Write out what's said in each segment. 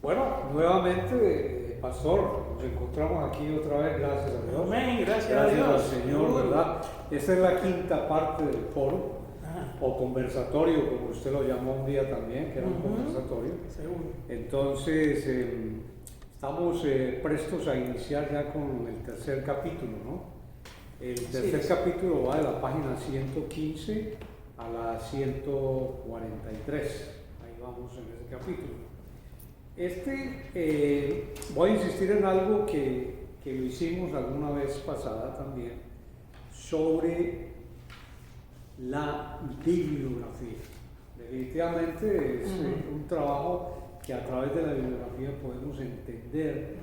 Bueno, nuevamente, pastor, nos encontramos aquí otra vez, gracias a Dios. Amén, gracias a Gracias al Dios. Señor, Seguro. ¿verdad? Esta es la quinta parte del foro, Ajá. o conversatorio, como usted lo llamó un día también, que era un conversatorio. Seguro. Entonces, estamos prestos a iniciar ya con el tercer capítulo, ¿no? El tercer capítulo va de la página 115 a la 143. Ahí vamos en ese capítulo. Voy a insistir en algo que lo hicimos alguna vez pasada también, sobre la bibliografía. Definitivamente es un trabajo que a través de la bibliografía podemos entender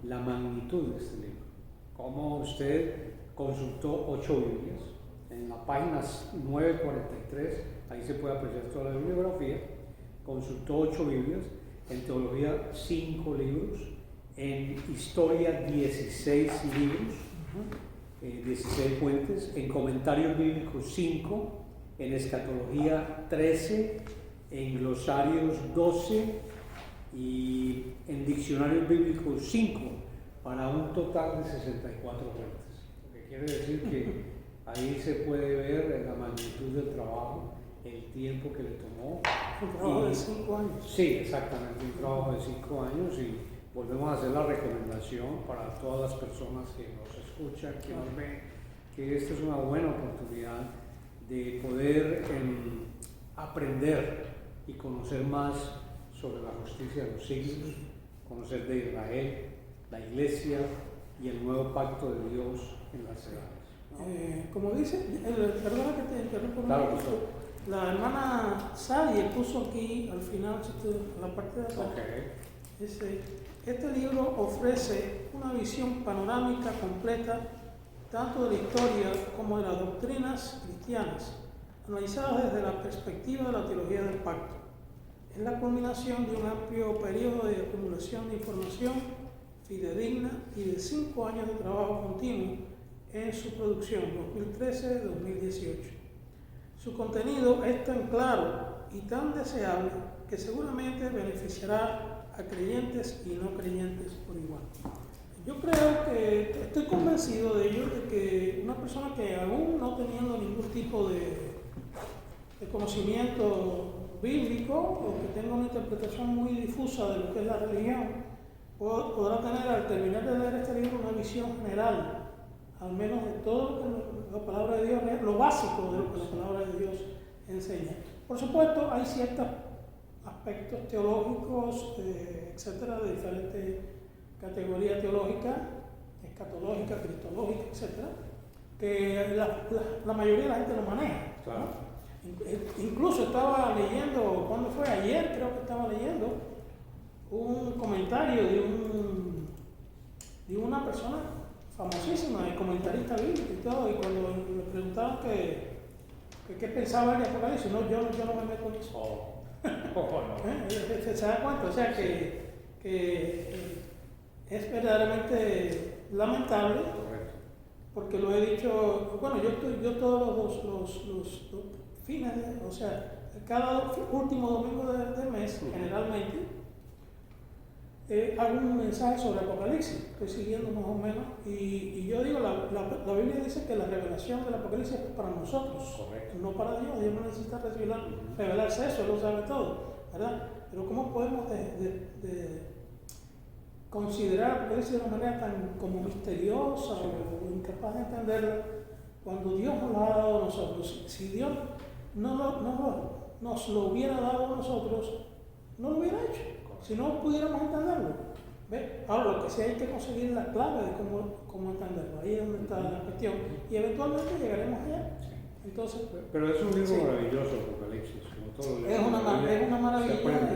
la magnitud de este libro. Como usted consultó 8 Biblias, en la página 943, ahí se puede apreciar toda la bibliografía, consultó 8 Biblias, en teología 5 libros, en historia 16 libros, 16 fuentes, en comentarios bíblicos 5, en escatología 13, en glosarios 12 y en diccionarios bíblicos 5, para un total de 64 fuentes. Lo que quiere decir que ahí se puede ver la magnitud del trabajo, el tiempo que le tomó. Un trabajo de 5 años. Sí, exactamente, un trabajo de 5 años, y volvemos a hacer la recomendación para todas las personas que nos escuchan, que nos ven, que esta es una buena oportunidad de poder aprender y conocer más sobre la justicia de los siglos, conocer de Israel, la iglesia y el nuevo pacto de Dios en las edades, ¿no? Como dice, perdona que te interrumpa, Claro, la hermana Sally puso aquí al final, la parte de atrás, dice, este libro ofrece una visión panorámica completa tanto de la historia como de las doctrinas cristianas, analizadas desde la perspectiva de la teología del pacto. Es la culminación de un amplio periodo de acumulación de información fidedigna y de 5 años de trabajo continuo en su producción, 2013-2018. Su contenido es tan claro y tan deseable que seguramente beneficiará a creyentes y no creyentes por igual. Yo creo que estoy convencido de ello, de que una persona que aún no teniendo ningún tipo de conocimiento bíblico o que tenga una interpretación muy difusa de lo que es la religión, podrá tener al terminar de leer este libro una visión general, al menos de todo lo que la palabra de Dios es, lo básico de lo que la palabra de Dios enseña. Por supuesto, hay ciertos aspectos teológicos, etcétera, de diferentes categorías teológicas, escatológica, cristológica, etcétera, que la mayoría de la gente lo maneja. Claro. ¿No? Incluso estaba leyendo, ¿cuándo fue? Ayer creo que estaba leyendo un comentario de una persona famosísima, el comentarista bíblico y todo, y cuando le preguntaban qué pensaba el de Apocalipsis, no, yo no me meto en eso. No. ¿Se da cuenta? O sea que es verdaderamente lamentable, porque lo he dicho, bueno, yo todos los fines, o sea, cada último domingo del mes, generalmente, hago un mensaje sobre Apocalipsis, estoy siguiendo más o menos, y yo digo, la Biblia dice que la revelación del Apocalipsis es para nosotros, no para Dios. Dios no necesita revelarse eso, Él lo sabe todo, ¿verdad? Pero ¿cómo podemos considerar Apocalipsis de una manera tan como misteriosa o incapaz de entenderla, cuando Dios nos lo ha dado a nosotros? Si Dios nos lo hubiera dado a nosotros, no lo hubiera hecho, si no pudiéramos entenderlo. ¿Ves? Ahora, lo que sí hay que conseguir la clave de cómo entenderlo, ahí es donde está la cuestión, y eventualmente llegaremos allá. Entonces, pero es un libro maravilloso, Apocalipsis, como todo es una maravilla. Se aprende.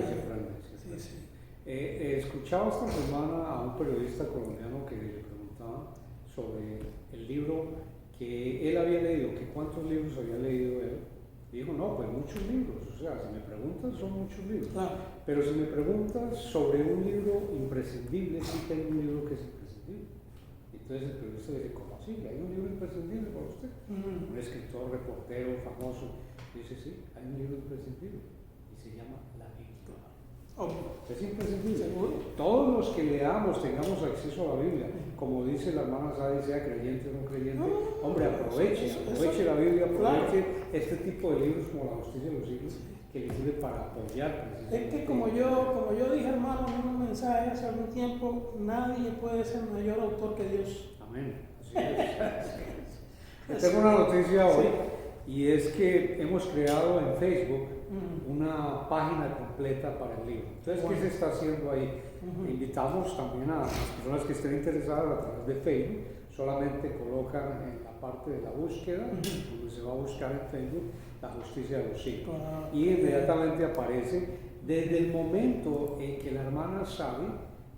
Sí. Escuchaba esta semana a un periodista colombiano que le preguntaba sobre el libro que él había leído, que cuántos libros había leído él. Y dijo, no, pues muchos libros, o sea, si me preguntas son muchos libros. Claro. Pero si me preguntas sobre un libro imprescindible, sí tengo un libro que es imprescindible. Entonces el periodista dice, ¿cómo así? ¿Hay un libro imprescindible para usted? Un escritor, reportero, famoso. Dice, sí, hay un libro imprescindible y se llama La Biblia. Obvio. Es imprescindible. Seguro. Todos los que leamos, tengamos acceso a la Biblia, como dice la hermana Sadi, sea creyente o no creyente, hombre, aproveche la Biblia, aproveche este tipo de libros como La Justicia de los Siglos, que le sirve para apoyar. Es que como yo dije, hermano, en un mensaje hace algún tiempo, nadie puede ser mayor autor que Dios. Amén. Así es. Tengo una noticia hoy, y es que hemos creado en Facebook una página completa para el libro. Entonces, ¿qué se está haciendo ahí? Invitamos también a las personas que estén interesadas a través de Facebook, solamente colocan en la parte de la búsqueda, donde se va a buscar en Facebook, La Justicia de los Siglos. Y inmediatamente aparece, desde el momento en que la hermana Sadi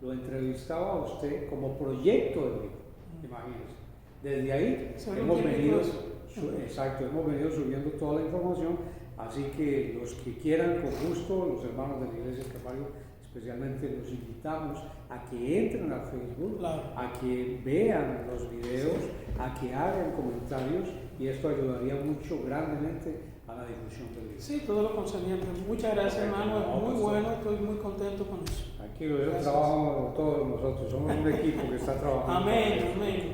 lo entrevistaba a usted como proyecto de libro, imagínense. Desde ahí hemos venido subiendo toda la información. Así que los que quieran, con gusto, los hermanos de la Iglesia del Calvario, especialmente los invitamos a que entren a Facebook, a que vean los videos, a que hagan comentarios, y esto ayudaría mucho, grandemente, a la difusión del libro. Sí, todo lo concerniente. Muchas gracias, hermano. Es muy bueno, estoy muy contento con eso. Aquí lo trabajamos todos nosotros, somos un equipo que está trabajando. Amén.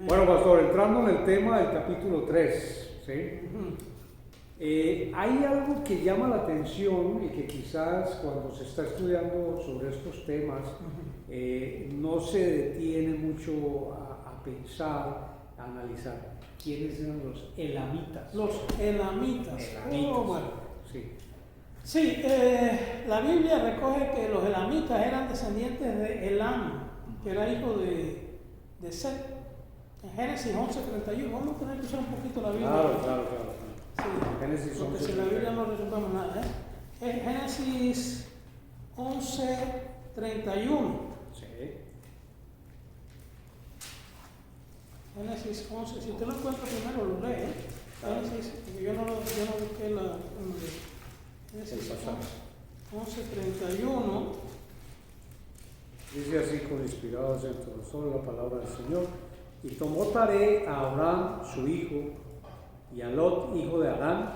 Bueno, pastor, entrando en el tema del capítulo 3, ¿sí? Hay algo que llama la atención y que quizás cuando se está estudiando sobre estos temas no se detiene mucho a pensar, a analizar. ¿Quiénes eran los elamitas? Los elamitas. Bueno. Sí, la Biblia recoge que los elamitas eran descendientes de Elam, que era hijo de Set. En Génesis 11:31, vamos a tener que usar un poquito la Biblia. Claro. Sí, Génesis 11:31. porque si la Biblia no resuelve nada. Génesis 11:31. Sí. Génesis 11, si usted lo encuentra primero lo lee. Génesis, porque yo no busqué la. Génesis 11:31. Dice así, con inspirados dentro de solo la palabra del Señor. Y tomó Taré a Abraham su hijo, y a Lot hijo de Harán,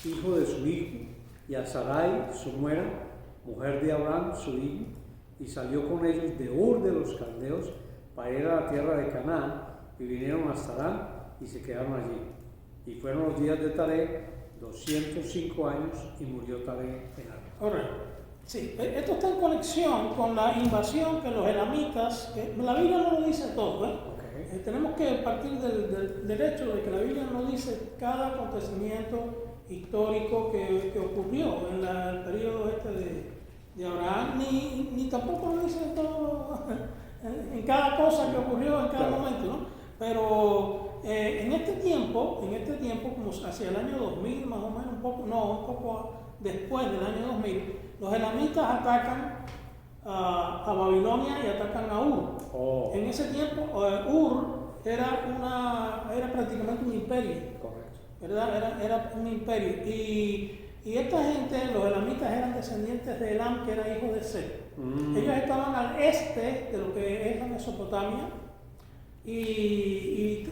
hijo de su hijo, y a Sarai su nuera, mujer de Abraham su hijo, y salió con ellos de Ur de los Caldeos para ir a la tierra de Canaán, y vinieron hasta Harán y se quedaron allí. Y fueron los días de Taré 205 años, y murió Taré en Harán. Correcto. Sí, esto está en conexión con la invasión que los elamitas, la Biblia no lo dice todo, tenemos que partir del hecho de que la Biblia no dice cada acontecimiento histórico que ocurrió en el periodo de Abraham, ni tampoco lo dice todo en cada cosa que ocurrió en cada momento, ¿no? Pero en este tiempo, como hacia el año 2000 más o menos, un poco después del año 2000, los elamitas atacan a Babilonia y atacan a Ur. En ese tiempo, Ur era prácticamente un imperio. Correcto. ¿Verdad? Era un imperio. Y esta gente, los elamitas, eran descendientes de Elam, que era hijo de Set. Ellos estaban al este de lo que es la Mesopotamia. Y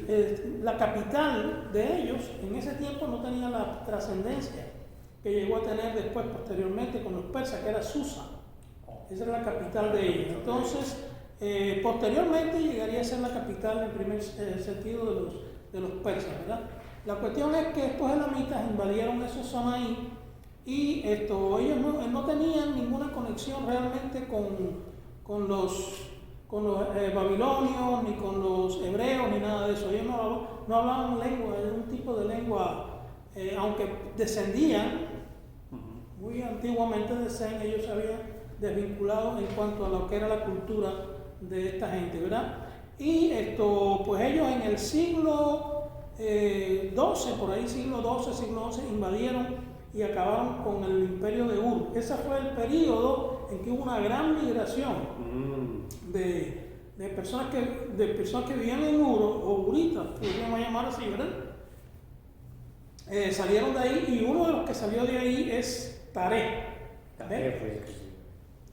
la capital de ellos en ese tiempo no tenía la trascendencia que llegó a tener después, posteriormente, con los persas, que era Susa. Esa era la capital de ellos. Entonces, posteriormente llegaría a ser la capital en primer sentido de los persas, ¿verdad? La cuestión es que estos elamitas invadieron esos Samaí y ellos no tenían ninguna conexión realmente con los babilonios, ni con los hebreos, ni nada de eso. Ellos no hablaban lengua, era un tipo de lengua, aunque descendían muy antiguamente de Sem, ellos se habían desvinculado en cuanto a lo que era la cultura de esta gente, ¿verdad? Y pues ellos en el siglo XII, por ahí siglo XII, siglo XI, invadieron y acabaron con el imperio de Ur. Ese fue el periodo en que hubo una gran migración de personas que vivían en Ur, o uritas, podríamos llamar así, ¿verdad? Salieron de ahí, y uno de los que salió de ahí es Taré.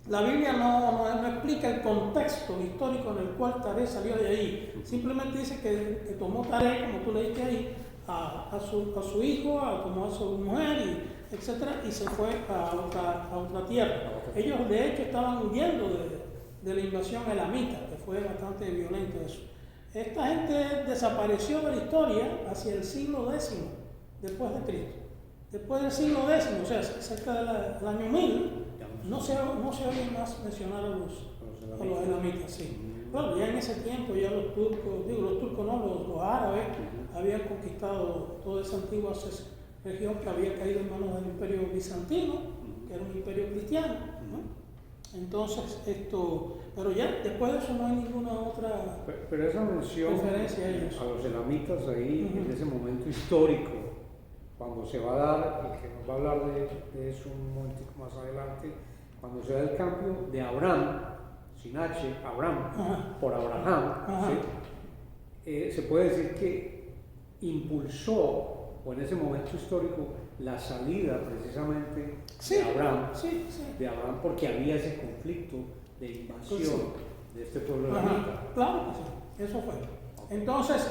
La Biblia no explica el contexto histórico en el cual Taré salió de ahí. Simplemente dice que tomó Taré, como tú leíste ahí, a su hijo, tomó a su mujer etcétera, y se fue a otra tierra. Ellos de hecho estaban huyendo de la invasión elamita, que fue bastante violento eso. Esta gente desapareció de la historia hacia el siglo X después de Cristo. Después del siglo X, o sea, cerca del año 1000, no se oye más mencionar a los elamitas, sí. Bueno, ya en ese tiempo ya los turcos no, los árabes habían conquistado toda esa antigua región que había caído en manos del imperio bizantino, que era un imperio cristiano, ¿no? Entonces, pero ya después de eso no hay ninguna otra pero esa mención referencia a ellos. A los elamitas ahí, en ese momento histórico, cuando se va a dar, el que nos va a hablar de eso un momentico más adelante, cuando se da el cambio de Abraham, sin H, Abraham, por Abraham, ¿sí? Se puede decir que impulsó, o en ese momento histórico, la salida precisamente de Abraham, de Abraham, porque había ese conflicto de invasión de este pueblo elamita. Claro que sí, eso fue. Entonces,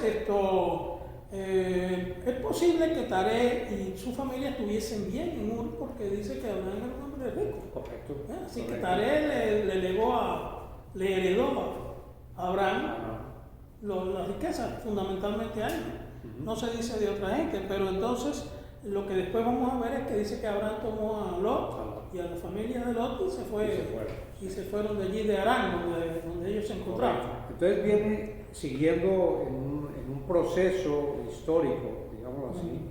es posible que Taré y su familia estuviesen bien en Ur, porque dice que Abraham era un hombre rico. Correcto. Así que Taré le heredó a Abraham las riquezas, fundamentalmente a él. No se dice de otra gente, pero entonces lo que después vamos a ver es que dice que Abraham tomó a Lot y a la familia de Lot y se fueron de allí de Harán, donde ellos se encontraban. Entonces viene siguiendo en un proceso histórico, digámoslo así,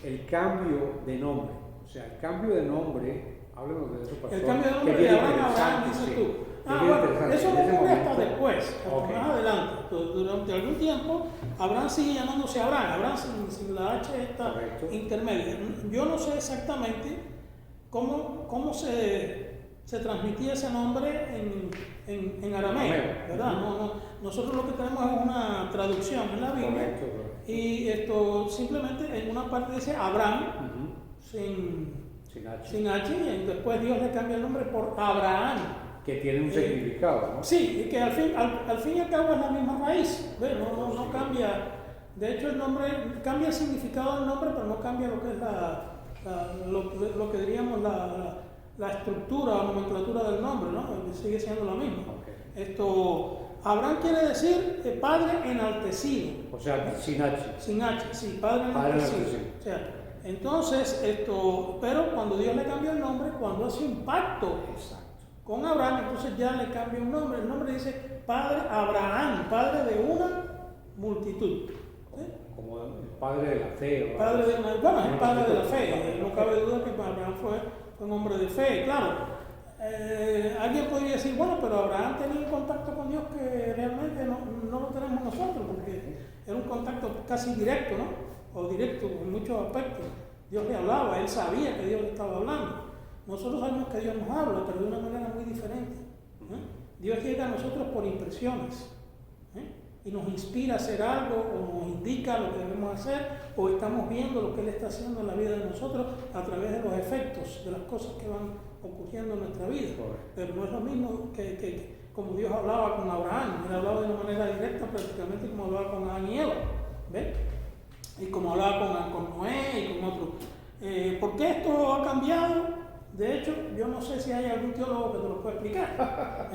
el cambio de nombre. O sea, el cambio de nombre, háblenos de eso, pastor. El cambio de nombre de Abraham, dices tú. Bueno, eso no ocurre hasta después, más adelante. Durante algún tiempo, Abraham sigue llamándose Abraham sin la H esta intermedia. Yo no sé exactamente cómo se transmitía ese nombre en arameo, ¿verdad? Nosotros lo que tenemos es una traducción en la Biblia y simplemente en una parte dice Abraham sin H y después Dios le cambia el nombre por Abraham. Que tiene un significado, ¿no? Sí, y que al fin y al cabo es la misma raíz, no cambia. De hecho, el nombre cambia el significado del nombre, pero no cambia lo que es lo que diríamos la estructura o nomenclatura del nombre, ¿no? Sigue siendo lo mismo. Abraham quiere decir padre enaltecido. O sea, sin H. Sin H, sí, padre enaltecido. O sea, entonces, pero cuando Dios le cambió el nombre, cuando hace un pacto con Abraham, entonces ya le cambia un nombre. El nombre dice Padre Abraham, padre de una multitud. ¿Sí? Como el padre de la fe. Es el padre de la fe. No cabe duda que Abraham fue un hombre de fe, claro. Alguien podría decir, bueno, pero Abraham tenía un contacto con Dios que realmente no lo tenemos nosotros, porque era un contacto casi directo, ¿no? O directo en muchos aspectos. Dios le hablaba, él sabía que Dios le estaba hablando. Nosotros sabemos que Dios nos habla, pero de una manera muy diferente. Dios llega a nosotros por impresiones y nos inspira a hacer algo o nos indica lo que debemos hacer o estamos viendo lo que Él está haciendo en la vida de nosotros a través de los efectos de las cosas que van ocurriendo en nuestra vida. Pero no es lo mismo que como Dios hablaba con Abraham. Él hablaba de una manera directa prácticamente como hablaba con Adán y Eva. ¿Ves? Y como hablaba con Noé y con otros. ¿Por qué esto ha cambiado? De hecho, yo no sé si hay algún teólogo que te lo pueda explicar,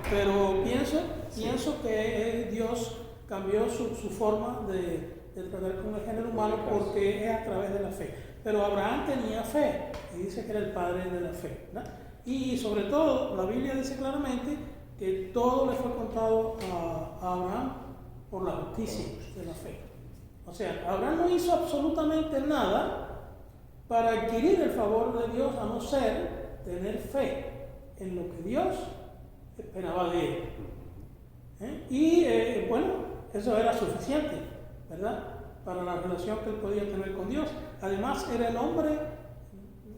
pero pienso que Dios cambió su forma de tratar con el género humano porque es a través de la fe. Pero Abraham tenía fe y dice que era el padre de la fe, ¿verdad? Y sobre todo, la Biblia dice claramente que todo le fue contado a Abraham por la justicia de la fe. O sea, Abraham no hizo absolutamente nada para adquirir el favor de Dios, a no ser tener fe en lo que Dios esperaba de él. Bueno, eso era suficiente, ¿verdad? Para la relación que él podía tener con Dios. Además, era el hombre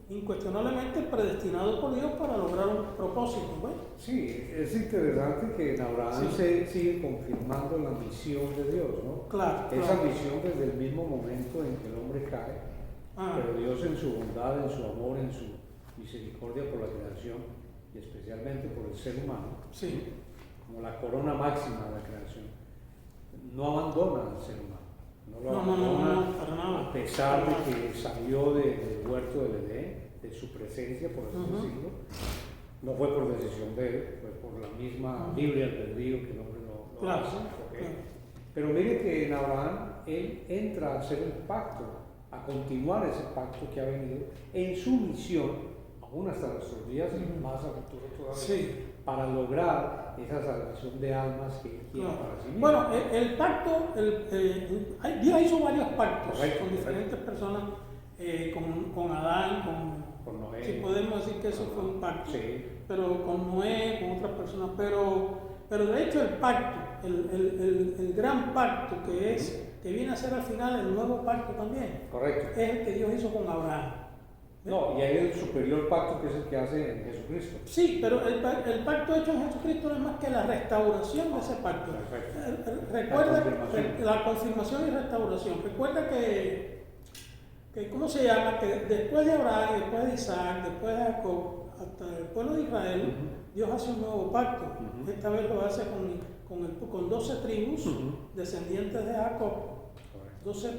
incuestionablemente predestinado por Dios para lograr un propósito, ¿ves? Sí, es interesante que en Abraham se sigue confirmando la misión de Dios, ¿no? Claro. Esa misión desde el mismo momento en que el hombre cae. Pero Dios en su bondad, en su amor, en su misericordia por la creación y especialmente por el ser humano, como la corona máxima de la creación, no abandona al ser humano. No lo abandona, para nada. a pesar de que salió del huerto del Edén, de su presencia, por así decirlo. No fue por decisión de él, fue por la misma libre albedrío que el hombre lo Claro. hace. ¿Okay? Pero mire que en Abraham él entra a hacer un pacto, a continuar ese pacto que ha venido en su misión, aún hasta nuestros días y más a futuro todavía, Sí. para lograr esa salvación de almas que él quiere Claro. para sí mismo. Bueno, el pacto, Dios hizo varios pactos Correcto, con diferentes personas, con Adán, con Noé. si podemos decir que eso fue un pacto, Sí. pero con Noé, con otras personas, pero de hecho el pacto, el gran pacto que viene a ser al final el nuevo pacto también, Correcto. es el que Dios hizo con Abraham. No, y hay el superior pacto que es el que hace en Jesucristo. Sí, pero el pacto hecho en Jesucristo no es más que la restauración de ese pacto. Perfecto. Recuerda La confirmación. la confirmación y restauración. Recuerda que ¿cómo se llama? Que después de Abraham, después de Isaac, después de Jacob, hasta el pueblo de Israel, Dios hace un nuevo pacto. Esta vez lo hace con 12 tribus descendientes de Jacob, 12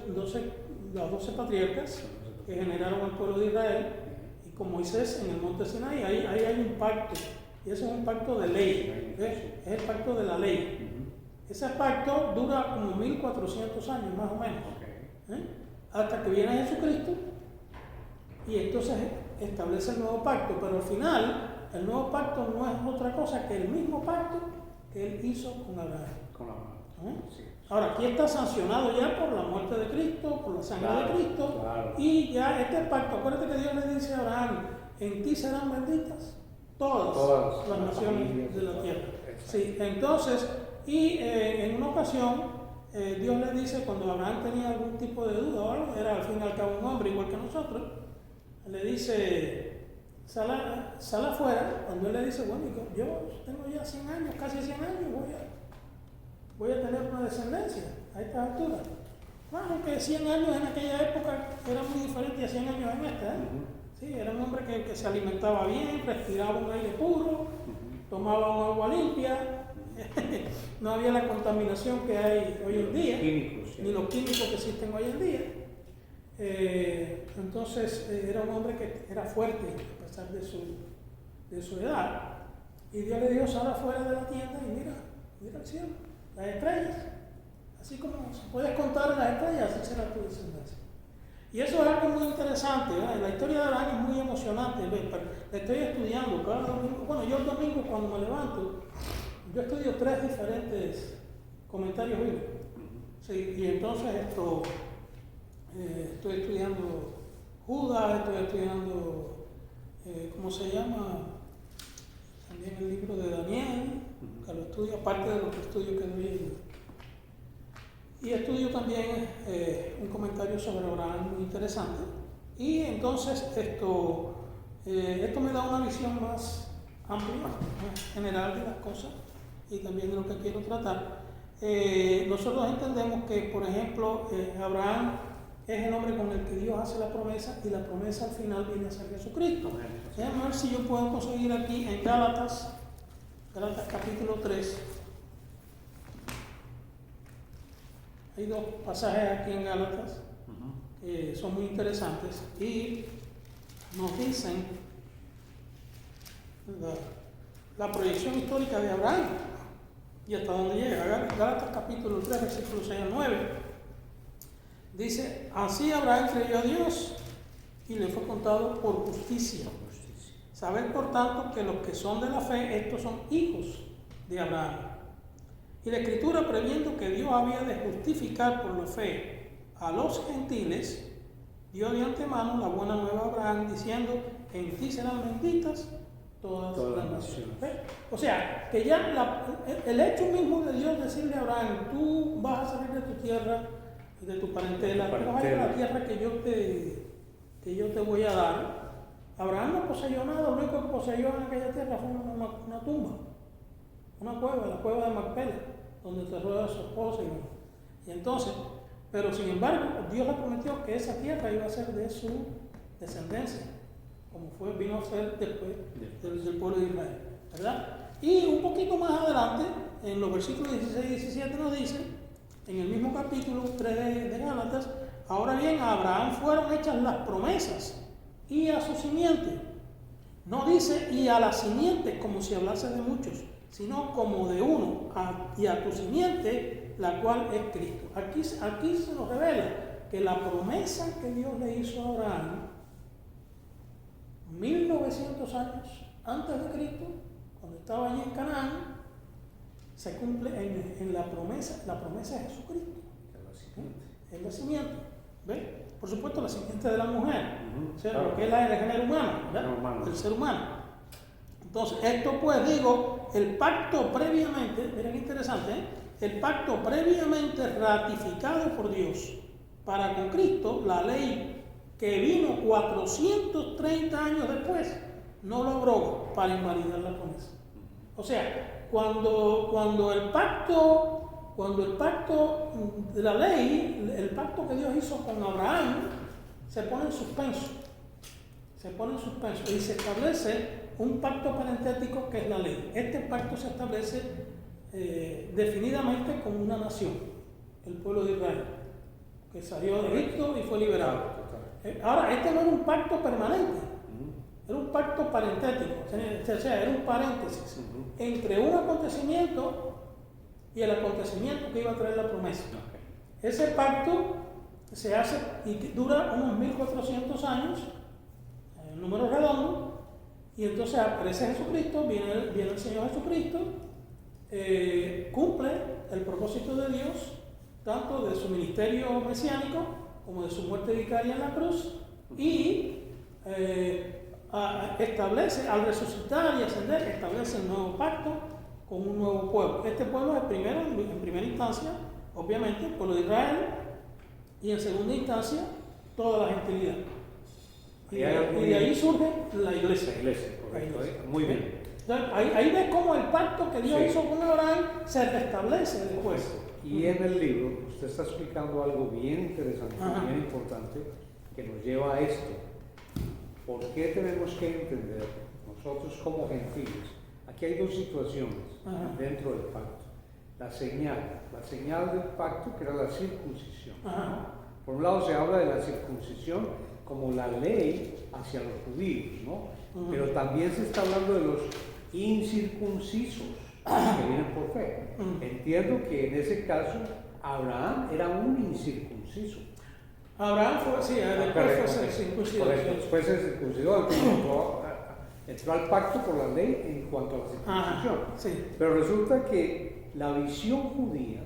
patriarcas que generaron al pueblo de Israel, y con Moisés en el monte Sinaí. Ahí hay un pacto, y ese es un pacto de ley, ¿ves? Es el pacto de la ley. Ese pacto dura como 1400 años más o menos, hasta que viene Jesucristo, y entonces establece el nuevo pacto. Pero al final el nuevo pacto no es otra cosa que el mismo pacto que él hizo con Abraham. Con Abraham. Sí. Ahora, aquí está sancionado ya por la muerte de Cristo, por la sangre de Cristo, claro. y ya este pacto, acuérdate que Dios le dice a Abraham, en ti serán benditas todas las naciones de la tierra. Sí, entonces, y en una ocasión, Dios le dice, cuando Abraham tenía algún tipo de duda o algo, era al fin y al cabo un hombre igual que nosotros, le dice, sal afuera. Cuando él le dice, bueno, yo tengo ya 100 años, casi 100 años, voy a tener una descendencia a esta altura. Bueno, que 100 años en aquella época era muy diferente a 100 años en esta. Sí, era un hombre que se alimentaba bien, respiraba un aire puro, tomaba un agua limpia, no había la contaminación que hay hoy en día, ni los químicos que existen hoy en día. Entonces era un hombre que era fuerte a pesar de su edad. Y Dios le dijo, sal afuera de la tienda y mira el cielo, las estrellas. Así como puedes contar las estrellas, así será tu descendencia. Y eso es algo muy interesante, ¿verdad? La historia de Abraham es muy emocionante. La estoy estudiando cada domingo. Bueno, yo el domingo cuando me levanto, yo estudio 3 diferentes comentarios bíblicos. Sí, y entonces estoy estudiando Judas, estoy estudiando, ¿cómo se llama? También el libro de Daniel, que lo estudio, aparte de los estudios que doy. Y estudio también un comentario sobre Abraham muy interesante. Y entonces esto me da una visión más amplia, más general de las cosas y también de lo que quiero tratar. Nosotros entendemos que, por ejemplo, Abraham es el hombre con el que Dios hace la promesa, y la promesa al final viene a ser Jesucristo. Déjame ver si yo puedo conseguir aquí en Gálatas capítulo 3. Hay 2 pasajes aquí en Gálatas que son muy interesantes y nos dicen la proyección histórica de Abraham y hasta dónde llega. Gálatas capítulo 3, versículos 6 al 9. Dice, así Abraham creyó a Dios y le fue contado por justicia. Saber por tanto que los que son de la fe, estos son hijos de Abraham. Y la Escritura, previendo que Dios había de justificar por la fe a los gentiles, dio de antemano la buena nueva a Abraham, diciendo, en ti serán benditas todas las naciones. O sea, que ya el hecho mismo de Dios decirle a Abraham, tú vas a salir de tu tierra, de tu parentela, tú vas a ir a la tierra que yo te voy a dar. Abraham no poseyó nada, lo único que poseyó en aquella tierra fue una tumba, una cueva, la cueva de Macpela, donde enterró a su esposa. Y entonces, pero sin embargo, Dios le prometió que esa tierra iba a ser de su descendencia, como vino a ser después del pueblo de Israel, ¿verdad? Y un poquito más adelante, en los versículos 16 y 17 nos dice en el mismo capítulo 3 de Gálatas, ahora bien, a Abraham fueron hechas las promesas y a su simiente. No dice y a la simiente como si hablase de muchos, sino como de uno, y a tu simiente, la cual es Cristo. Aquí se nos revela que la promesa que Dios le hizo a Abraham 1900 años antes de Cristo, cuando estaba allí en Canaán, se cumple en la promesa de Jesucristo. Es la simiente. ¿Ves? Por supuesto, la simiente de la mujer, o sea, claro. lo que es la del género humano, ¿verdad? El ser humano. Entonces, esto pues digo, el pacto previamente, miren qué interesante, el pacto previamente ratificado por Dios para con Cristo, la ley que vino 430 años después, no lo abrogó para invalidar la promesa. O sea, cuando el pacto de la ley, el pacto que Dios hizo con Abraham, se pone en suspenso. Y se establece un pacto parentético que es la ley. Este pacto se establece definidamente como una nación, el pueblo de Israel, que salió de Egipto y fue liberado. Ahora, este no era un pacto permanente, era un pacto parentético, o sea, era un paréntesis entre un acontecimiento y el acontecimiento que iba a traer la promesa. Ese pacto se hace y dura unos 1400 años, número redondo, y entonces aparece Jesucristo, viene el Señor Jesucristo, cumple el propósito de Dios, tanto de su ministerio mesiánico como de su muerte vicaria en la cruz, y establece, al resucitar y ascender, establece un nuevo pacto con un nuevo pueblo. Este pueblo es primero, en primera instancia, obviamente, el pueblo de Israel, y en segunda instancia, toda la gentilidad. Y de ahí surge la iglesia. Correcto. Muy bien. Entonces, ahí ves cómo el pacto que Dios hizo con Abraham se restablece después. Y en el libro usted está explicando algo bien interesante, bien importante, que nos lleva a esto. ¿Por qué tenemos que entender nosotros como gentiles? Aquí hay dos situaciones dentro del pacto. La señal del pacto, que era la circuncisión. Por un lado se habla de la circuncisión como la ley hacia los judíos, ¿no? Pero también se está hablando de los incircuncisos que vienen por fe. Entiendo que en ese caso Abraham era un incircunciso. Abraham fue, después fue circuncidado. Después se circuncidó, entró al pacto por la ley en cuanto a la circuncisión. Pero resulta que la visión judía,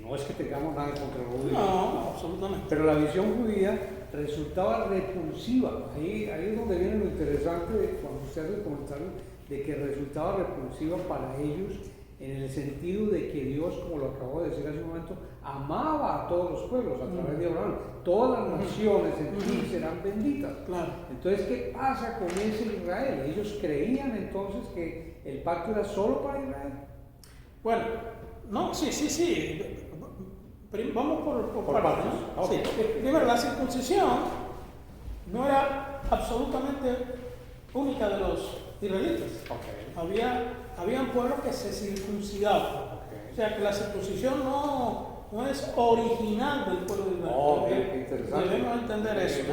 no es que tengamos nada contra los judíos, no, absolutamente. Pero la visión judía resultaba repulsiva. Ahí es donde viene lo interesante de cuando usted hace el comentario de que resultaba repulsiva para ellos en el sentido de que Dios, como lo acabo de decir hace un momento, amaba a todos los pueblos a través de Abraham. Todas las naciones en ti serán benditas. Claro. Entonces, ¿qué pasa con ese Israel? ¿Ellos creían entonces que el pacto era solo para Israel? Bueno, no, sí. Vamos por partes, ¿no? Okay. Primero, la circuncisión no era absolutamente única de los israelitas. Habían pueblos que se circuncidaban. O sea, que la circuncisión no es original del pueblo de Israel. Interesante. Debemos entender eso.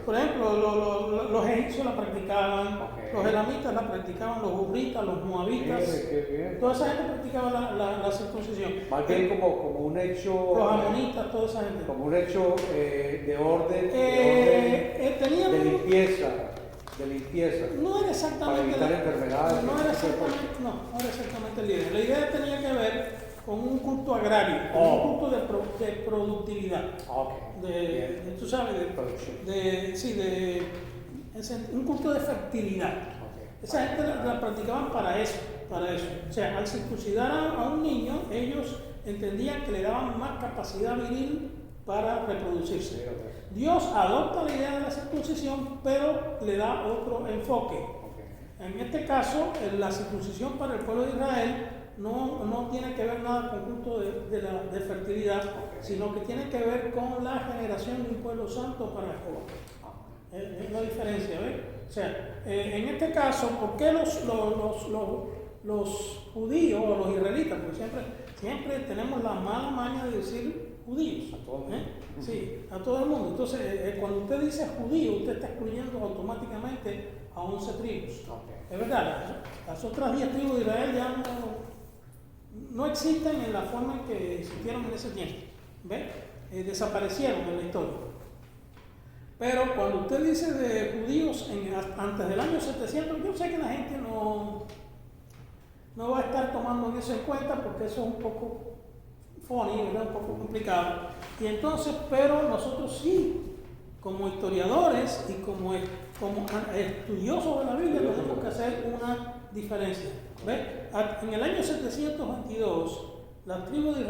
Por ejemplo, los egipcios la practicaban, los elamitas la practicaban, los hurritas, los moabitas. Toda esa gente practicaba la circuncisión. Más bien como un hecho. Los amonitas, toda esa gente. Como un hecho de orden. De limpieza. No era exactamente. Para evitar enfermedades. No era exactamente la idea. La idea tenía que ver con un culto agrario, un culto de productividad. Tú sabes, un culto de fertilidad. Esa gente la practicaban para eso. O sea, al circuncidar a un niño, ellos entendían que le daban más capacidad viril para reproducirse. Dios adopta la idea de la circuncisión, pero le da otro enfoque. En este caso, la circuncisión para el pueblo de Israel no tiene que ver nada con culto de fertilidad, sino que tiene que ver con la generación de un pueblo santo para Jehová. Es la diferencia, ¿ves? O sea, en este caso, ¿por qué los judíos o los israelitas? Porque siempre siempre tenemos la mala maña de decir judíos. A todos. Sí, a todo el mundo. Entonces, cuando usted dice judío, usted está excluyendo automáticamente a 11 tribus. Okay. Es verdad, las otras 10 tribus de Israel ya no existen en la forma en que existieron en ese tiempo. ¿Ve? Desaparecieron en la historia. Pero cuando usted dice de judíos antes del año 700, yo sé que la gente no va a estar tomando eso en cuenta porque eso es un poco funny, ¿verdad? Un poco complicado. Y entonces, pero nosotros sí, como historiadores y como estudiosos de la Biblia, tenemos que hacer una diferencia. ¿Ve? En el año 722, las 10 tribus de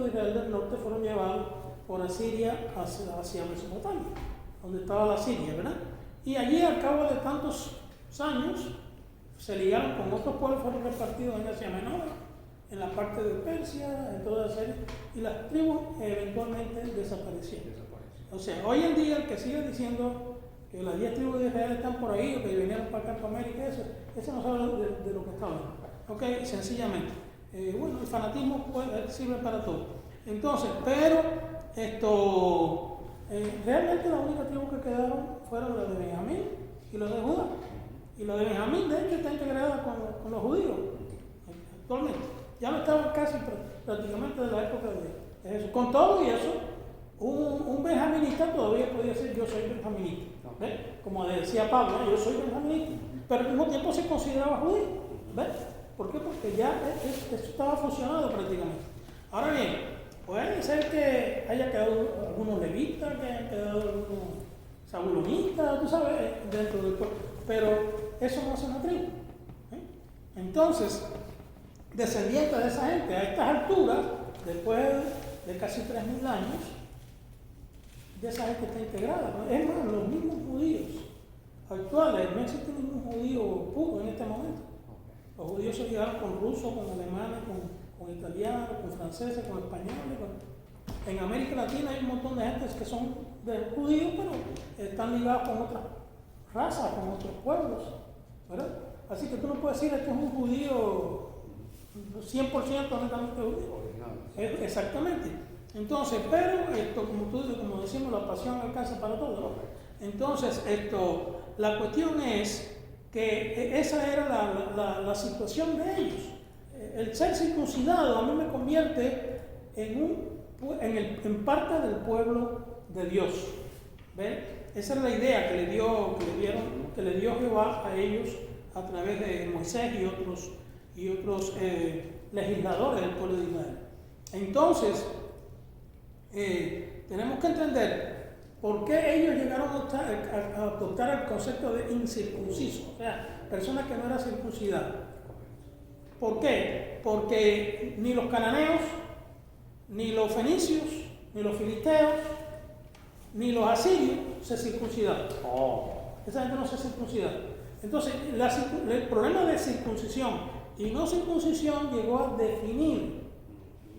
Israel del norte fueron llevadas por Asiria hacia Mesopotamia, donde estaba la Siria, ¿verdad? Y allí, al cabo de tantos años, se ligaron con otros pueblos, fueron repartidos en Asia Menor, en la parte de Persia, en toda Siria, y las tribus eventualmente desaparecieron. O sea, hoy en día el que sigue diciendo que las 10 tribus de Israel están por ahí, o que vinieron para acá, para América, eso no sabe de lo que está hablando. Ok, sencillamente. Bueno, el fanatismo sirve para todo. Entonces, pero realmente la única tribu que quedaron fueron las de Benjamín y los de Judá. Y la de Benjamín, de hecho, está integrada con los judíos actualmente. Ya no estaban casi prácticamente de la época de Jesús. Con todo y eso, un benjaminista todavía podía decir yo soy benjaminista. ¿Ves? Como decía Pablo, yo soy benjaminista. Pero al mismo tiempo se consideraba judío. ¿Ves? ¿Por qué? Porque ya eso estaba fusionado prácticamente. Ahora bien, puede ser que haya quedado algunos levitas, que hayan quedado algunos zabulonistas, tú sabes, dentro del pueblo. Pero eso no es una tribu. Entonces, descendientes de esa gente, a estas alturas, después de casi 3.000 años, ya esa gente está integrada. ¿No? Es más, los mismos judíos actuales, no existe ningún judío puro en este momento. Los judíos se llegaron con rusos, con alemanes, con italianos, con franceses, con españoles. En América Latina hay un montón de gente que son de judíos, pero están ligados con otras razas, con otros pueblos, ¿verdad? Así que tú no puedes decir que es un judío 100% honestamente judío. Exactamente. Entonces, pero como decimos, la pasión alcanza para todo, ¿no? Entonces, la cuestión es que esa era la situación de ellos. El ser circuncidado a mí me convierte en parte del pueblo de Dios. ¿Ven? Esa era la idea que le dio Jehová a ellos a través de Moisés y otros legisladores del pueblo de Israel. Entonces, tenemos que entender por qué ellos llegaron a adoptar el concepto de incircunciso, o sea, personas que no eran circuncidadas. ¿Por qué? Porque ni los cananeos, ni los fenicios, ni los filisteos, ni los asirios se circuncidaron. Esa gente no se circuncida. Entonces, el problema de circuncisión y no circuncisión llegó a definir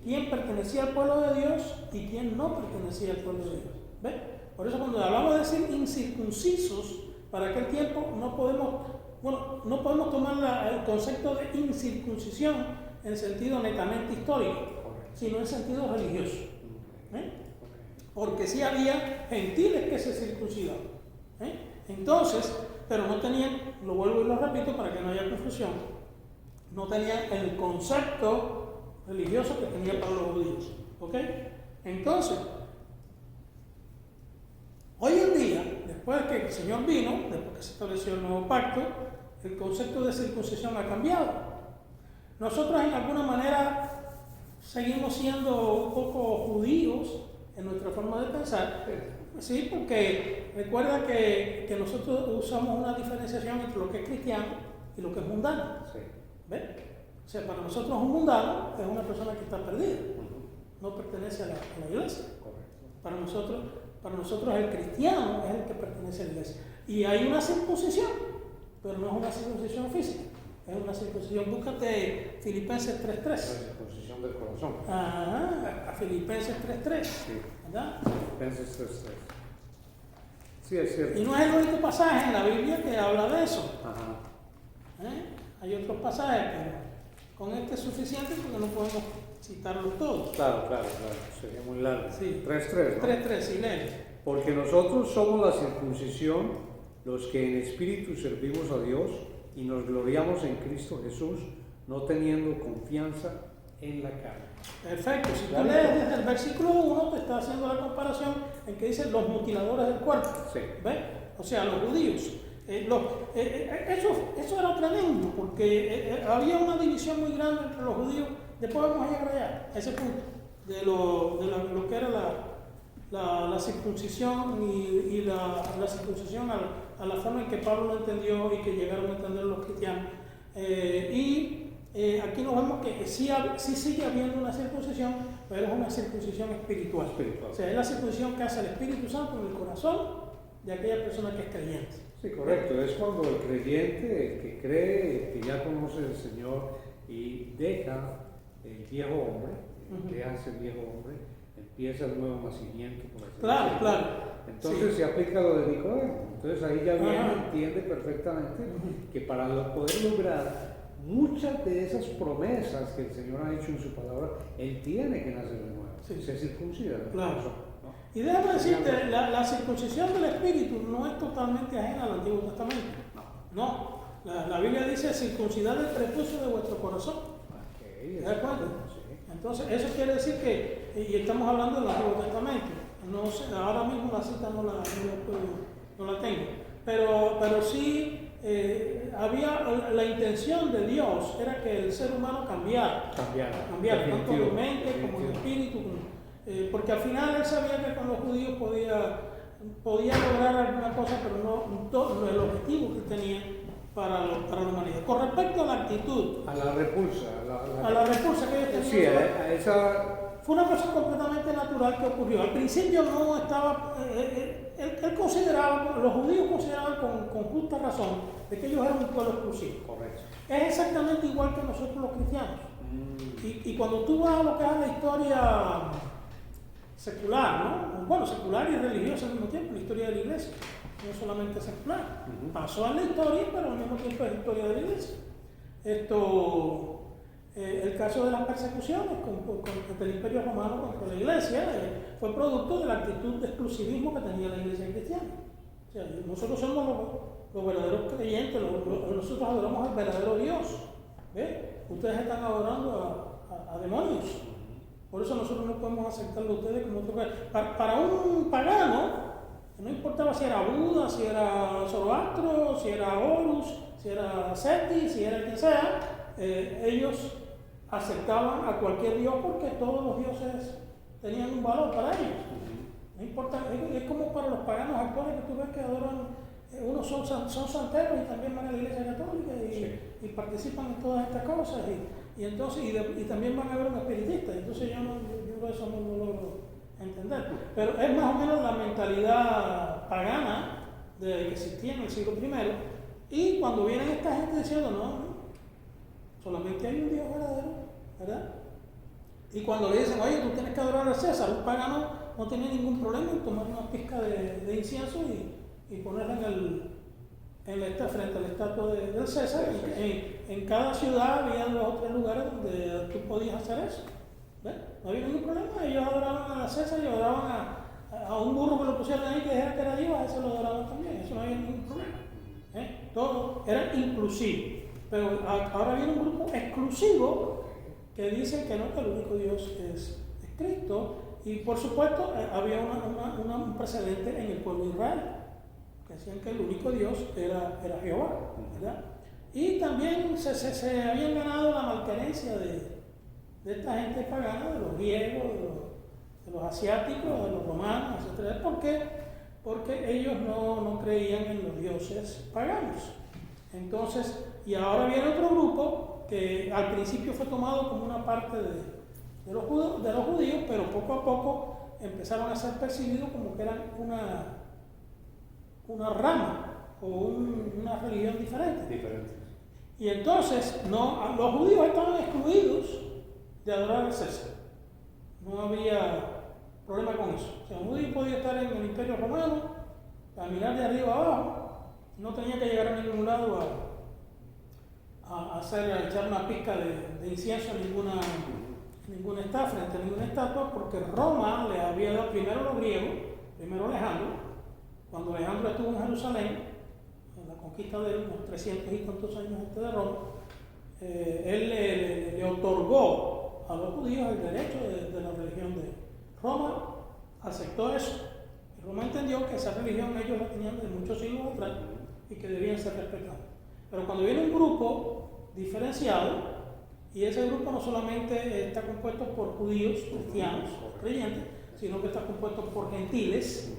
quién pertenecía al pueblo de Dios y quién no pertenecía al pueblo de Dios. ¿Ves? Por eso cuando hablamos de decir incircuncisos, para aquel tiempo no podemos tomar el concepto de incircuncisión en sentido netamente histórico, sino en sentido religioso. Porque sí había gentiles que se circuncidaban. Entonces, pero no tenían, lo vuelvo y lo repito para que no haya confusión, no tenían el concepto religioso que tenía para los judíos. ¿Ok? Entonces, hoy en día, después de que el Señor vino, después que se estableció el nuevo pacto, el concepto de circuncisión ha cambiado. Nosotros en alguna manera seguimos siendo un poco judíos en nuestra forma de pensar. Sí, porque recuerda que nosotros usamos una diferenciación entre lo que es cristiano y lo que es mundano. Sí. ¿Ves? O sea, para nosotros un mundano es una persona que está perdida, no pertenece a la iglesia. Correcto. Para nosotros el cristiano es el que pertenece a la iglesia. Y hay una circuncisión, pero no es una circuncisión física, es una circuncisión. Búscate Filipenses 3:3. La circuncisión del corazón. A Filipenses 3:3. Sí. ¿Verdad? Filipenses 3:3. Sí, es cierto. Y no es el único pasaje en la Biblia que habla de eso. Ajá. Hay otros pasajes, pero con este es suficiente porque no podemos citarlo todo. Claro, sería muy largo. Sí. 3.3, ¿no? 3.3, sí, lee. Porque nosotros somos la circuncisión, los que en espíritu servimos a Dios y nos gloriamos en Cristo Jesús, no teniendo confianza en la carne. Perfecto, si tú lees desde el versículo 1, te está haciendo la comparación en que dice los mutiladores del cuerpo. Sí. ¿Ves? O sea, los judíos. Eso era tremendo, porque había una división muy grande entre los judíos. Después vamos a llegar allá, a ese punto, de lo que era la circuncisión y la circuncisión a la forma en que Pablo lo entendió y que llegaron a entender los cristianos. Aquí nos vemos que sí sigue habiendo una circuncisión, pero es una circuncisión espiritual. O sea, es la circuncisión que hace el Espíritu Santo en el corazón de aquella persona que es creyente. Sí, correcto. Es cuando el creyente, el que cree, que ya conoce al Señor y deja el viejo hombre, deja ese viejo hombre, empieza el nuevo nacimiento. Por así decirlo. Claro. Entonces se aplica lo de Nicodemo. Entonces ahí ya viene, entiende perfectamente que para poder lograr muchas de esas promesas que el Señor ha hecho en su palabra, Él tiene que nacer de nuevo. Se circuncida. Claro. ¿no? Y déjame decirte, la circuncisión del Espíritu no es totalmente ajena al Antiguo Testamento. No. La Biblia dice circuncidar el prepucio de vuestro corazón. ¿De acuerdo? Sí. Entonces, eso quiere decir que, y estamos hablando del Antiguo Testamento. No sé, ahora mismo la cita no la tengo. Pero sí había la intención de Dios, era que el ser humano cambiara tanto de mente como de espíritu. Porque al final él sabía que con los judíos podía lograr alguna cosa, pero no el objetivo que tenía para la humanidad. Con respecto a la actitud, a la repulsa, a la repulsa que ellos tenían, sí, a esa fue una cosa completamente natural que ocurrió. Al principio no estaba, él consideraba, los judíos consideraban con justa razón de que ellos eran un pueblo exclusivo. Correcto. Es exactamente igual que nosotros los cristianos. Y cuando tú vas a lo que es la historia secular, ¿no? Bueno, secular y religiosa al mismo tiempo, la historia de la iglesia, no solamente secular. Pasó en la historia, pero al mismo tiempo es historia de la iglesia. El caso de las persecuciones contra el Imperio Romano contra la iglesia fue producto de la actitud de exclusivismo que tenía la iglesia cristiana. O sea, nosotros somos los verdaderos creyentes, nosotros adoramos al verdadero Dios. ¿Ves? Ustedes están adorando a demonios. Por eso nosotros no podemos aceptarlo a ustedes como otro. Para un pagano, no importaba si era Buda, si era Zoroastro, si era Horus, si era Seti, si era quien sea, ellos aceptaban a cualquier dios porque todos los dioses tenían un valor para ellos. No importa, es como para los paganos actuales que tú ves que adoran, unos son santeros y también van a la iglesia católica y participan en todas estas cosas y entonces y también van a ver un espiritista. Entonces yo eso no lo logro entender. Pero es más o menos la mentalidad pagana que existía en el siglo I. Y cuando vienen esta gente diciendo no, solamente hay un Dios verdadero, ¿verdad? Y cuando le dicen, oye, tú tienes que adorar a César, un pagano no tenía ningún problema en tomar una pizca de incienso y ponerla frente a la estatua del César. En cada ciudad había 2 o 3 lugares donde tú podías hacer eso. ¿Ves? No había ningún problema, ellos adoraban a César y adoraban a un burro que lo pusieron ahí que dijera que era Dios, a ese lo adoraban también, eso no había ningún problema. Todo era inclusivo. Pero ahora viene un grupo exclusivo que dicen que no, que el único Dios es Cristo. Y por supuesto había un precedente en el pueblo de Israel, que decían que el único Dios era Jehová, ¿verdad? Y también se habían ganado la malquerencia de esta gente pagana, de los griegos, de los asiáticos, de los romanos, etc. ¿Por qué? Porque ellos no creían en los dioses paganos. Entonces, y ahora viene otro grupo que al principio fue tomado como una parte de los judíos, pero poco a poco empezaron a ser percibidos como que eran una rama o una religión diferente. Y entonces los judíos estaban excluidos de adorar a César. No había problema con eso. O sea, un judío podía estar en el Imperio Romano, caminar de arriba abajo, no tenía que llegar a ningún lado a echar una pizca de incienso a ninguna frente a ninguna estatua, porque Roma le había dado primero a los griegos, primero Alejandro, cuando Alejandro estuvo en Jerusalén, en la conquista de unos 300 y tantos años antes de Roma, él le otorgó a los judíos el derecho de la religión de Roma, aceptó eso. Y Roma entendió que esa religión ellos la tenían de muchos siglos atrás y que debían ser respetados. Pero cuando viene un grupo diferenciado, y ese grupo no solamente está compuesto por judíos, cristianos, creyentes, sino que está compuesto por gentiles,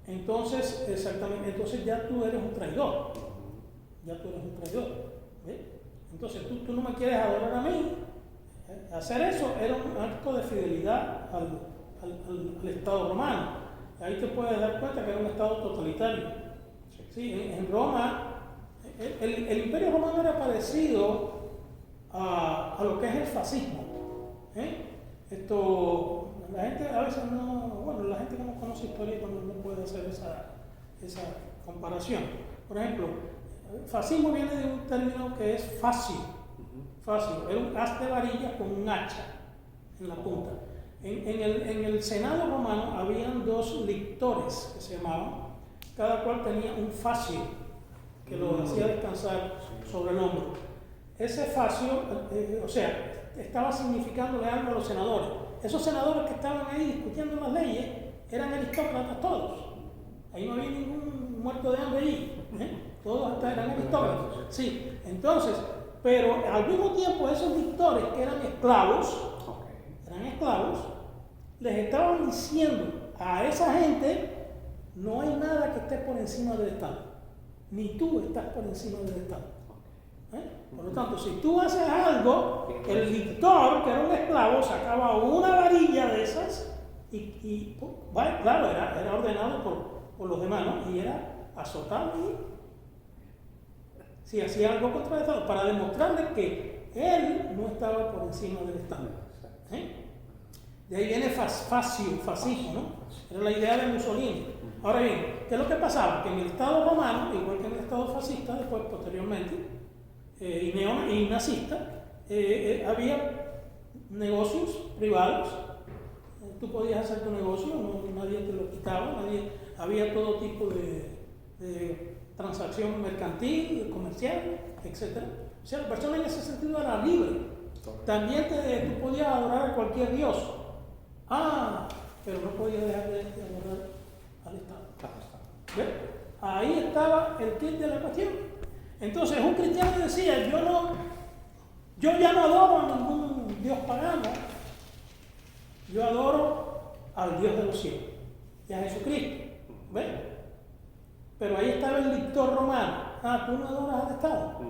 entonces, exactamente, entonces ya tú eres un traidor. Ya tú eres un traidor. ¿Ves? Entonces tú no me quieres adorar a mí. Hacer eso era un acto de fidelidad al Estado romano. Ahí te puedes dar cuenta que era un Estado totalitario. Sí, en Roma, el Imperio Romano era parecido a lo que es el fascismo. La gente a veces la gente que no conoce historia no puede hacer esa comparación. Por ejemplo, fascismo viene de un término que es fascio. Fascio, era un haz de varilla con un hacha en la punta. En el Senado romano habían 2 lictores que se llamaban, cada cual tenía un fascio que lo hacía descansar sobre el hombro. Ese fascio, estaba significándole algo a los senadores. Esos senadores que estaban ahí discutiendo las leyes eran aristócratas todos. Ahí no había ningún muerto de hambre allí. Todos eran aristócratas. Sí, entonces, pero al mismo tiempo esos lictores que eran esclavos, les estaban diciendo a esa gente: no hay nada que esté por encima del Estado. Ni tú estás por encima del Estado. Por lo tanto, si tú haces algo, el lictor, que era un esclavo, sacaba una varilla de esas y claro, era ordenado por los demás, ¿no? Y era azotado si hacía algo contra el Estado, para demostrarle que él no estaba por encima del Estado. De ahí viene fascismo, ¿no? Era la idea de Mussolini. Ahora bien, ¿qué es lo que pasaba? Que en el Estado romano, igual que en el Estado fascista, después posteriormente, y nazista, había negocios privados. Tú podías hacer tu negocio, nadie te lo quitaba, había todo tipo de transacción mercantil, comercial, etc. O sea, la persona en ese sentido era libre. También tú podías adorar a cualquier dios. Pero no podías dejar de adorar al Estado. ¿Ves? Ahí estaba el kit de la cuestión. Entonces un cristiano decía: yo ya no adoro a ningún dios pagano, yo adoro al Dios de los cielos y a Jesucristo. ¿Ves? Pero ahí estaba el lictor romano: tú no adoras al Estado.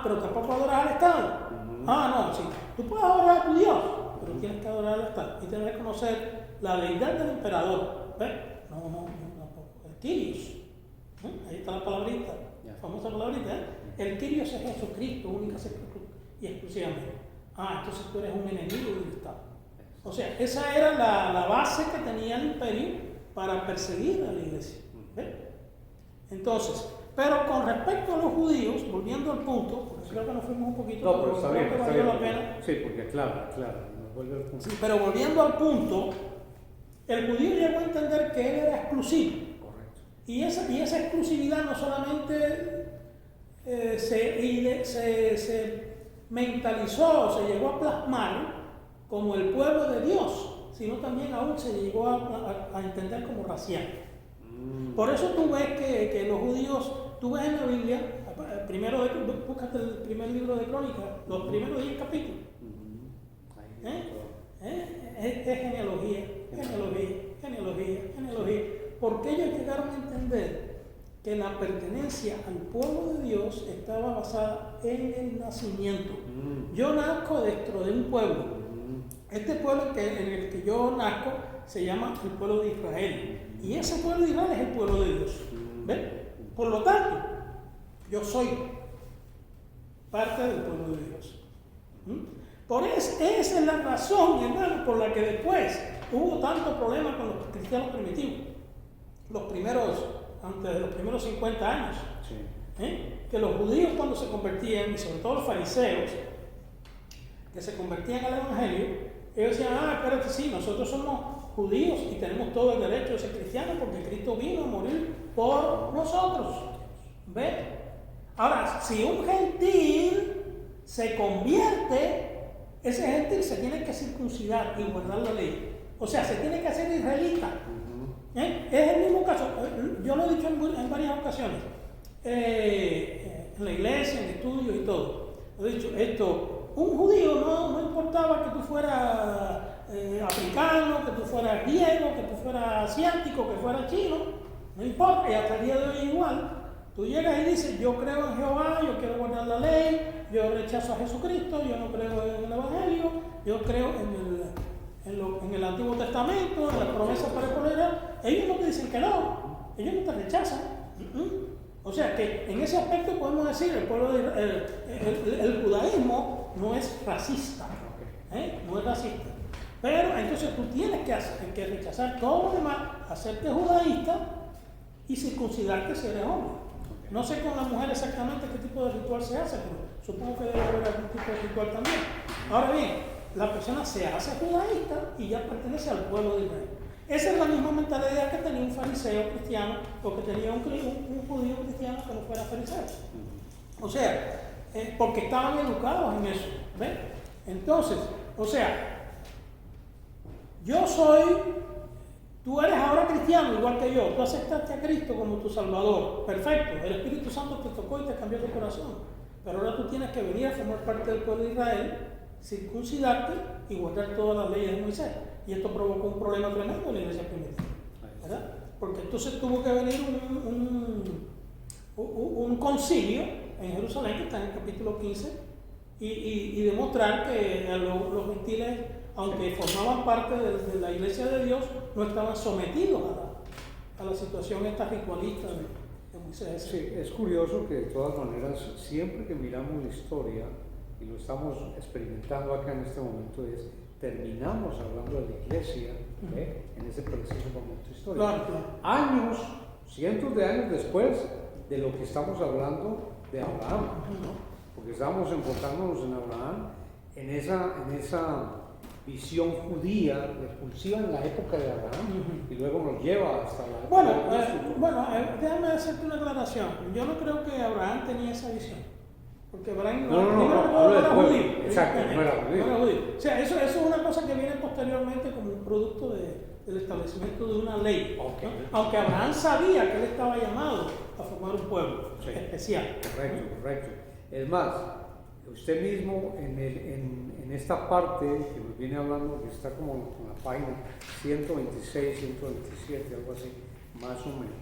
Pero tampoco adoras al Estado. No, sí, tú puedes adorar a tu Dios, pero tienes que adorar al Estado y tienes que conocer la deidad del emperador. ¿Ves? No, el Kyrios. Ahí está la palabrita, la famosa palabrita. El Kyrios es Jesucristo, única y exclusivamente. Entonces tú eres un enemigo del Estado. O sea, esa era la base que tenía el imperio para perseguir a la iglesia. ¿Ves? Entonces, pero con respecto a los judíos, volviendo al punto, porque creo que nos fuimos un poquito, no, pero está bien, que valió la pena. Sí, porque claro, nos vuelve al punto. Sí, pero volviendo al punto, el judío llegó a entender que él era exclusivo. Correcto. Y esa exclusividad no solamente se mentalizó, se llegó a plasmar como el pueblo de Dios, sino también aún se llegó a entender como racial. Por eso tú ves que los judíos, tú ves en la Biblia, búscate el primer libro de Crónicas, los primeros 10 capítulos. Es genealogía. Porque ellos llegaron a entender que la pertenencia al pueblo de Dios estaba basada en el nacimiento. Yo nazco dentro de un pueblo. Este pueblo en el que yo nazco se llama el pueblo de Israel. Y ese pueblo de Israel es el pueblo de Dios. ¿Ves? Por lo tanto, yo soy parte del pueblo de Dios. Esa es la razón, hermano, por la que después hubo tanto problema con los cristianos primitivos. Antes de los primeros 50 años. Sí. que los judíos cuando se convertían, y sobre todo los fariseos, que se convertían al evangelio, ellos decían, espérate, sí, nosotros somos judíos y tenemos todo el derecho de ser cristianos porque Cristo vino a morir por nosotros. ¿Ves? Ahora, si un gentil se convierte, ese gentil se tiene que circuncidar y guardar la ley. O sea, se tiene que hacer israelita. Es el mismo caso. Yo lo he dicho en varias ocasiones. En la iglesia, en estudios y todo. He dicho esto. Un judío no importaba que tú fueras africano, que tú fueras griego, que tú fueras asiático, que fueras chino. No importa. Y hasta el día de hoy igual. Tú llegas y dices, yo creo en Jehová, yo quiero guardar la ley, yo rechazo a Jesucristo, yo no creo en el Evangelio, yo creo en el Antiguo Testamento, en las promesas para el pueblo de Israel. Ellos no te dicen que no, ellos no te rechazan. O sea que en ese aspecto podemos decir, el judaísmo no es racista, no es racista. Pero entonces tú tienes que rechazar todo lo demás, hacerte judaísta y circuncidarte si eres hombre. No sé con las mujeres exactamente qué tipo de ritual se hace, pero supongo que debe haber algún tipo de ritual también. Ahora bien, la persona se hace judaísta y ya pertenece al pueblo de Israel. Esa es la misma mentalidad que tenía un fariseo cristiano o que tenía un judío cristiano que no fuera fariseo. O sea, porque estaban educados en eso. ¿Ves? Entonces, o sea, tú eres ahora cristiano igual que yo, tú aceptaste a Cristo como tu Salvador, perfecto, el Espíritu Santo te tocó y te cambió tu corazón, pero ahora tú tienes que venir a formar parte del pueblo de Israel, circuncidarte y guardar todas las leyes de Moisés. Y esto provocó un problema tremendo en la iglesia primitiva, ¿verdad? Porque entonces tuvo que venir un concilio en Jerusalén, que está en el capítulo 15, y demostrar que los gentiles, aunque formaban parte de la iglesia de Dios, no estaban sometidos a la situación esta ritualista de Moisés. Sí, es curioso que de todas maneras, siempre que miramos la historia, y lo estamos experimentando acá en este momento, terminamos hablando de la iglesia en ese preciso momento histórico. Claro. Años, cientos de años después de lo que estamos hablando de Abraham, ¿no? Porque estamos enfocándonos en Abraham, en esa visión judía repulsiva en la época de Abraham, y luego nos lleva hasta la época de déjame hacerte una aclaración. Yo no creo que Abraham tenía esa visión. Porque Abraham no era judío. Exacto, no era judío. O sea, eso es una cosa que viene posteriormente como un producto del establecimiento de una ley. Okay. ¿No? Aunque Abraham sabía que él estaba llamado a formar un pueblo especial. Correcto. Es más, usted mismo en esta parte que nos viene hablando, que está como en la página 126, 127, algo así, más o menos.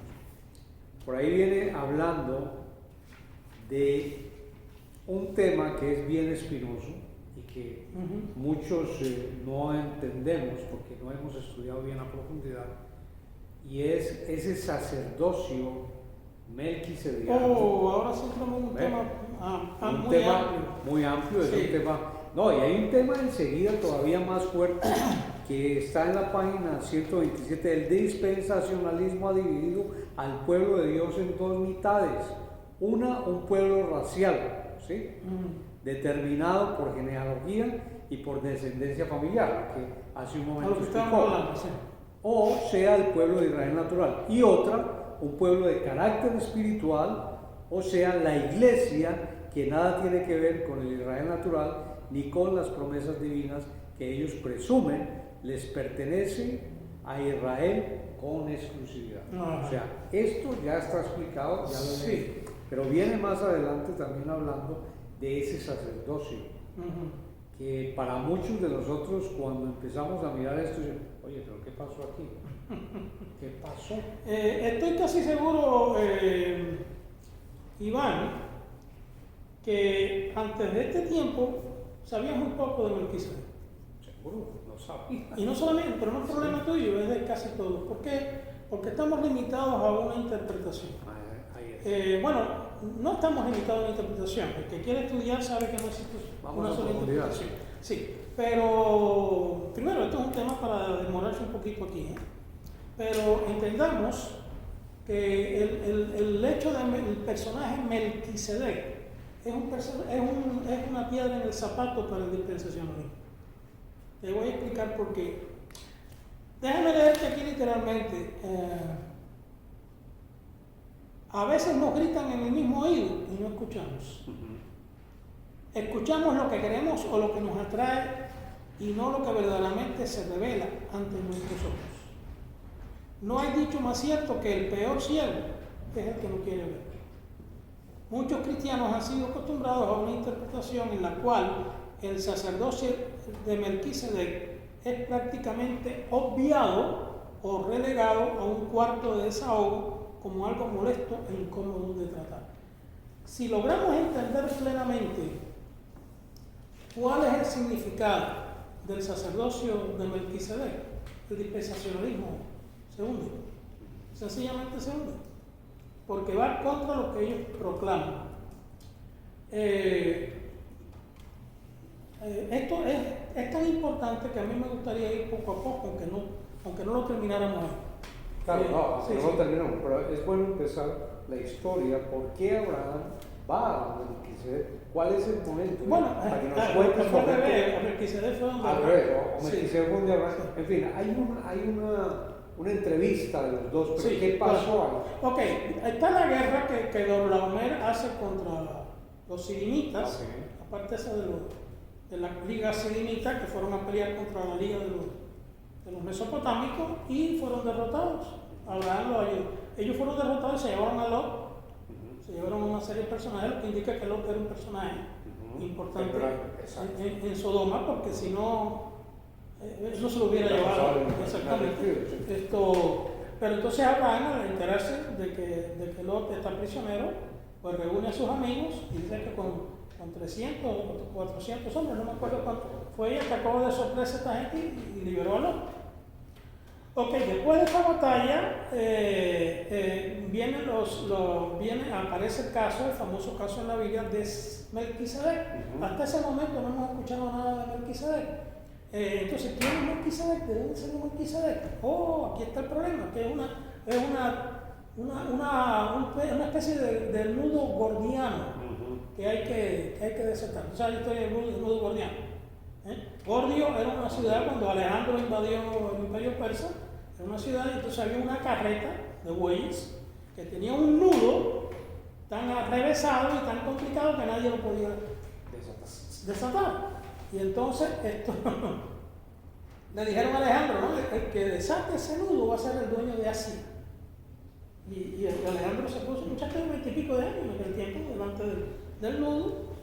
Por ahí viene hablando de un tema que es bien espinoso y que muchos no entendemos porque no hemos estudiado bien a profundidad, y es ese sacerdocio melquisedecano. Ahora sí tenemos un tema muy amplio, es sí. un tema. No, y hay un tema enseguida todavía más fuerte que está en la página 127. El dispensacionalismo ha dividido al pueblo de Dios en dos mitades. Un pueblo racial, ¿sí? Determinado por genealogía y por descendencia familiar, que hace un momento explicó. O sea, el pueblo de Israel natural. Y otra, un pueblo de carácter espiritual, o sea, la iglesia, que nada tiene que ver con el Israel natural ni con las promesas divinas que ellos presumen les pertenecen a Israel con exclusividad. O sea, esto ya está explicado, ya lo leí, pero viene más adelante también hablando de ese sacerdocio, que para muchos de nosotros cuando empezamos a mirar esto, oye, pero ¿qué pasó aquí? ¿Qué pasó? Estoy casi seguro, Iván, que antes de este tiempo sabías muy poco de Melquisedec. Seguro, no sabía. Y no solamente, pero no es problema tuyo, es de casi todos. ¿Por qué? Porque estamos limitados a una interpretación. Bueno, no estamos limitados a una interpretación. El que quiere estudiar sabe que no existe una sola interpretación. Sí, pero primero, esto es un tema para demorarse un poquito aquí. Pero entendamos que el hecho del personaje Melquisedec es una piedra en el zapato para el dispensacionalismo. Te voy a explicar por qué. Déjame leerte aquí literalmente. A veces nos gritan en el mismo oído y no escuchamos. Escuchamos lo que queremos o lo que nos atrae y no lo que verdaderamente se revela ante nuestros ojos. No hay dicho más cierto que el peor ciego es el que no quiere ver. Muchos cristianos han sido acostumbrados a una interpretación en la cual el sacerdocio de Melquisedec es prácticamente obviado o relegado a un cuarto de desahogo como algo molesto e incómodo de tratar. Si logramos entender plenamente cuál es el significado del sacerdocio de Melquisedec, el dispensacionalismo se hunde, sencillamente se hunde, porque va contra lo que ellos proclaman. Esto es tan importante que a mí me gustaría ir poco a poco, aunque no lo termináramos ahí. Claro, sí, no terminamos, pero es bueno empezar la historia, por qué Abraham va a Melquisedec, cuál es el momento. Bueno, para que nos cuentes fue al revés, Melquisedec fue donde al revés, o Melquisedec fue donde Abraham. Sí. En fin, hay una entrevista de los dos, pero Sí, ¿qué pasó ahí? Ok, está la guerra que Dorolaomer hace contra los sirinitas, aparte esa de la liga sirinita, que fueron a pelear contra la liga de los mesopotámicos y fueron derrotados. Abraham lo ayudó. Ellos fueron derrotados y se llevaron a Lot, se llevaron a una serie de personajes, lo que indica que Lot era un personaje importante en Sodoma, porque si no, no se lo hubiera llevado. Exactamente. Pero entonces Abraham, al enterarse de que Lot está prisionero, pues reúne a sus amigos y dice que con 300 o 400 hombres, no me acuerdo cuánto, fue y atacó de sorpresa a esta gente y liberó a Lot. Ok, después de esta batalla aparece el caso, el famoso caso en la Biblia de Melquisedec. Hasta ese momento no hemos escuchado nada de Melquisedec. Entonces, ¿quién es Melquisedec? ¿De dónde salió Melquisedec? Oh, aquí está el problema, que es una especie de nudo gordiano que hay que desatar. O sea, la historia del nudo gordiano. Gordio era una ciudad cuando Alejandro invadió el imperio persa, era una ciudad y entonces había una carreta de bueyes que tenía un nudo tan arrevesado y tan complicado que nadie lo podía desatar. Y entonces le dijeron a Alejandro, ¿no? El que desate ese nudo va a ser el dueño de Asia. Y Alejandro se puso, muchacho de 20 y pico de años en aquel tiempo, delante del nudo.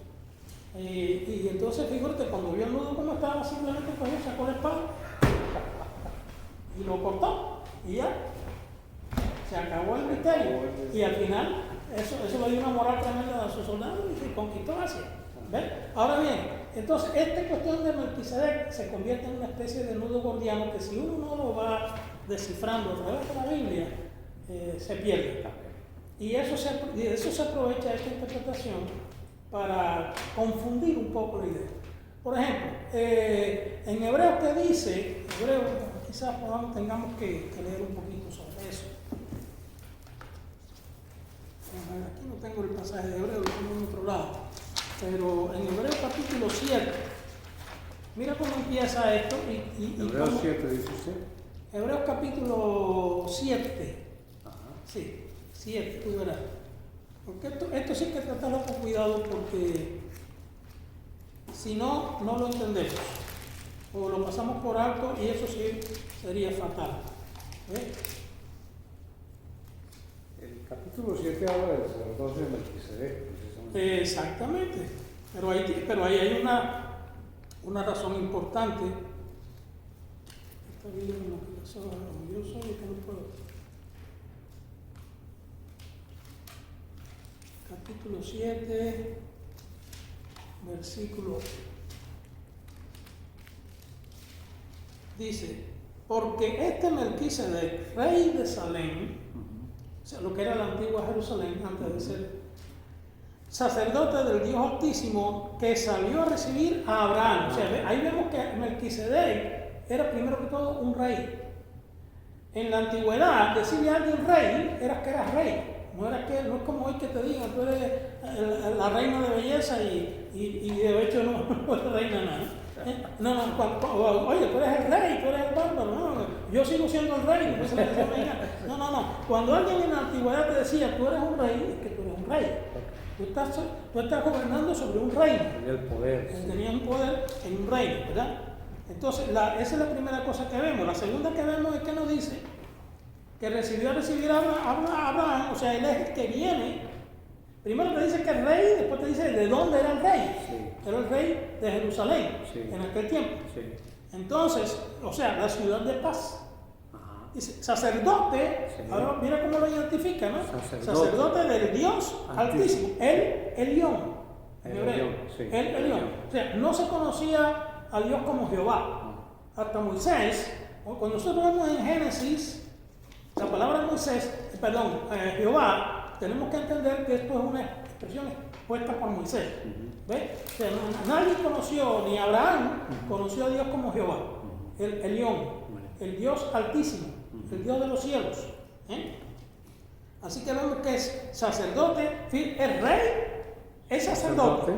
Y entonces, fíjate, cuando vio el nudo como estaba, simplemente cogió, sacó la espada y lo cortó. Y ya, se acabó el misterio. Y al final, eso le dio una moral tremenda a sus soldados y conquistó Asia. ¿Ves? Ahora bien, entonces, esta cuestión de Melquisedec se convierte en una especie de nudo gordiano que si uno no lo va descifrando a través de la Biblia, se pierde. Y de eso se aprovecha esta interpretación para confundir un poco la idea. Por ejemplo, en Hebreos que dice, quizás tengamos que leer un poquito sobre eso. Aquí no tengo el pasaje de Hebreos, lo tengo en otro lado. Pero en Hebreos capítulo 7, mira cómo empieza esto. Hebreos 7, dice usted. Hebreos capítulo 7. Sí, 7, tú verás. Porque esto sí hay que tratarlo con cuidado porque si no, no lo entendemos. O lo pasamos por alto y eso sí sería fatal. El capítulo 7 habla del sacerdocio de Melquisedec. Exactamente. Pero ahí hay una razón importante. Esta Biblia no me yo soy el que no puedo. Capítulo 7, versículo. Dice, porque este Melquisedec, rey de Salem, o sea, lo que era la antigua Jerusalén antes de ser sacerdote del Dios Altísimo, que salió a recibir a Abraham. O sea, ahí vemos que Melquisedec era primero que todo un rey. En la antigüedad, decirle a alguien rey era que eras rey. No es como hoy que te digan, tú eres la reina de belleza y de hecho no eres reina nada. Oye, tú eres el rey, tú eres el bárbaro. No, yo sigo siendo el rey. No. Cuando alguien en la antigüedad te decía, tú eres un rey, es que tú eres un rey. Tú estás gobernando sobre un reino. Tenía el poder. Tenía un poder en un reino, ¿verdad? Entonces, esa es la primera cosa que vemos. La segunda que vemos es que nos dice que recibir a Abraham, o sea, él es el que viene. Primero te dice que es rey, después te dice de dónde era el rey. Sí. Era el rey de Jerusalén, sí. en aquel tiempo. Sí. Entonces, o sea, la ciudad de paz. Ajá. Dice, sacerdote, Sí. ahora mira cómo lo identifica, ¿no? Sacerdote del Dios Altísimo. El Elión, en hebreo. Sí. El Elión. O sea, no se conocía a Dios como Jehová. Hasta Moisés, cuando nosotros vemos en Génesis, la palabra Jehová, tenemos que entender que esto es una expresión expuesta por Moisés. ¿Ves? O sea, nadie conoció, ni Abraham conoció a Dios como Jehová, el Elión, el Dios Altísimo, el Dios de los cielos. Así que vemos que es sacerdote, el rey es sacerdote.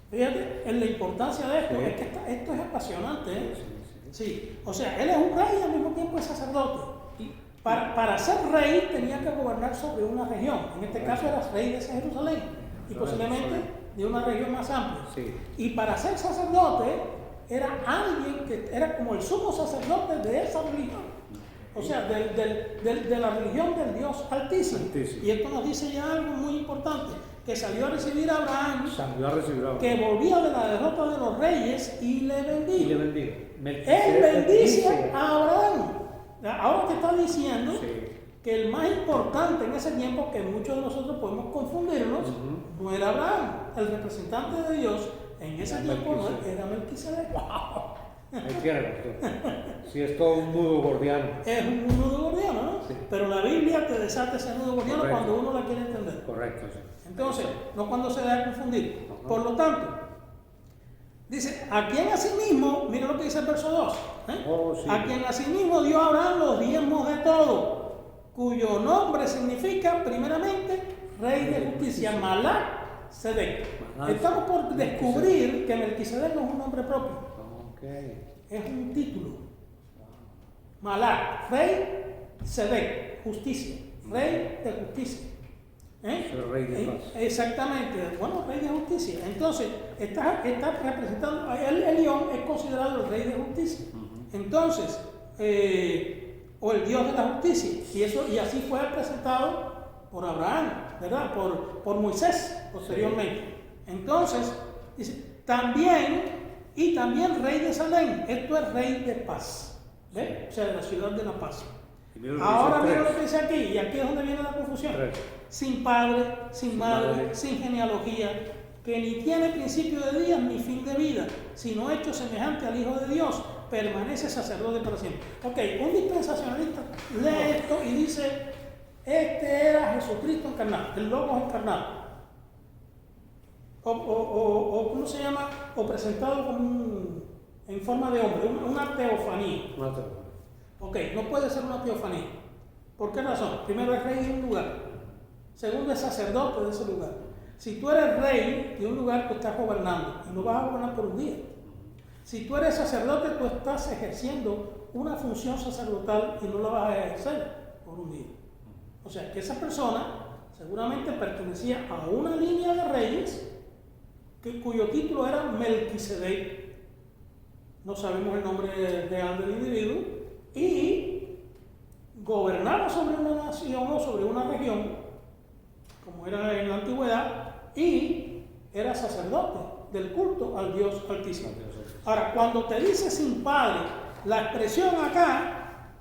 Fíjate en la importancia de esto, es que esto es apasionante. Sí, o sea, él es un rey y al mismo tiempo es sacerdote. Para ser rey tenía que gobernar sobre una región. En este caso era rey de Jerusalén y posiblemente de una región más amplia. Sí. Y para ser sacerdote era alguien que era como el sumo sacerdote de esa religión. O sea, de la religión del Dios Altísimo. Y esto nos dice ya algo muy importante, que salió a recibir a Abraham, que volvía de la derrota de los reyes y le bendijo. Él bendice a Abraham. Ahora te está diciendo que el más importante en ese tiempo, que muchos de nosotros podemos confundirnos, no era Abraham. El representante de Dios en ese tiempo no era Melquisedec. Si es todo un nudo gordiano. Es un nudo gordiano, ¿no? Sí. Pero la Biblia te desata ese nudo gordiano cuando uno la quiere entender. Correcto, sí. Entonces, no cuando se deja confundir. Por lo tanto, dice, a quien asimismo, mira lo que dice el verso 2, a quien asimismo dio a Abraham los diezmos de todo, cuyo nombre significa, primeramente, Rey de Justicia, Malak-Sedec. Estamos por descubrir que Melquisedec no es un nombre propio, es un título. Malak, Rey, Sedec, justicia, Rey de Justicia. Rey de paz. Exactamente, bueno, Rey de Justicia. Entonces, está representando, el león es considerado el Rey de Justicia. Entonces, o el Dios de la Justicia. Y así fue presentado por Abraham, ¿verdad? Por Moisés posteriormente. Entonces, dice, también Rey de Salem. Esto es Rey de paz. ¿Ves? O sea, de la ciudad de la paz. Ahora mira lo que dice aquí, y aquí es donde viene la confusión. Sin padre, sin madre, sin genealogía, que ni tiene principio de días ni fin de vida, sino hecho semejante al Hijo de Dios, permanece sacerdote para siempre. Ok, un dispensacionalista lee esto y dice, este era Jesucristo encarnado, el Logos encarnado. O ¿cómo se llama? O presentado como en forma de hombre, una teofanía. Ok, no puede ser una teofanía. ¿Por qué razón? Primero, es rey de un lugar. Segundo, es sacerdote de ese lugar. Si tú eres rey de un lugar, tú estás gobernando y no vas a gobernar por un día. Si tú eres sacerdote, tú estás ejerciendo una función sacerdotal y no la vas a ejercer por un día. O sea, que esa persona seguramente pertenecía a una línea de reyes cuyo título era Melquisedec. No sabemos el nombre real del individuo. Y gobernaba sobre una nación o sobre una región, como era en la antigüedad, y era sacerdote del culto al Dios Altísimo. Ahora, cuando te dice sin padre, la expresión acá,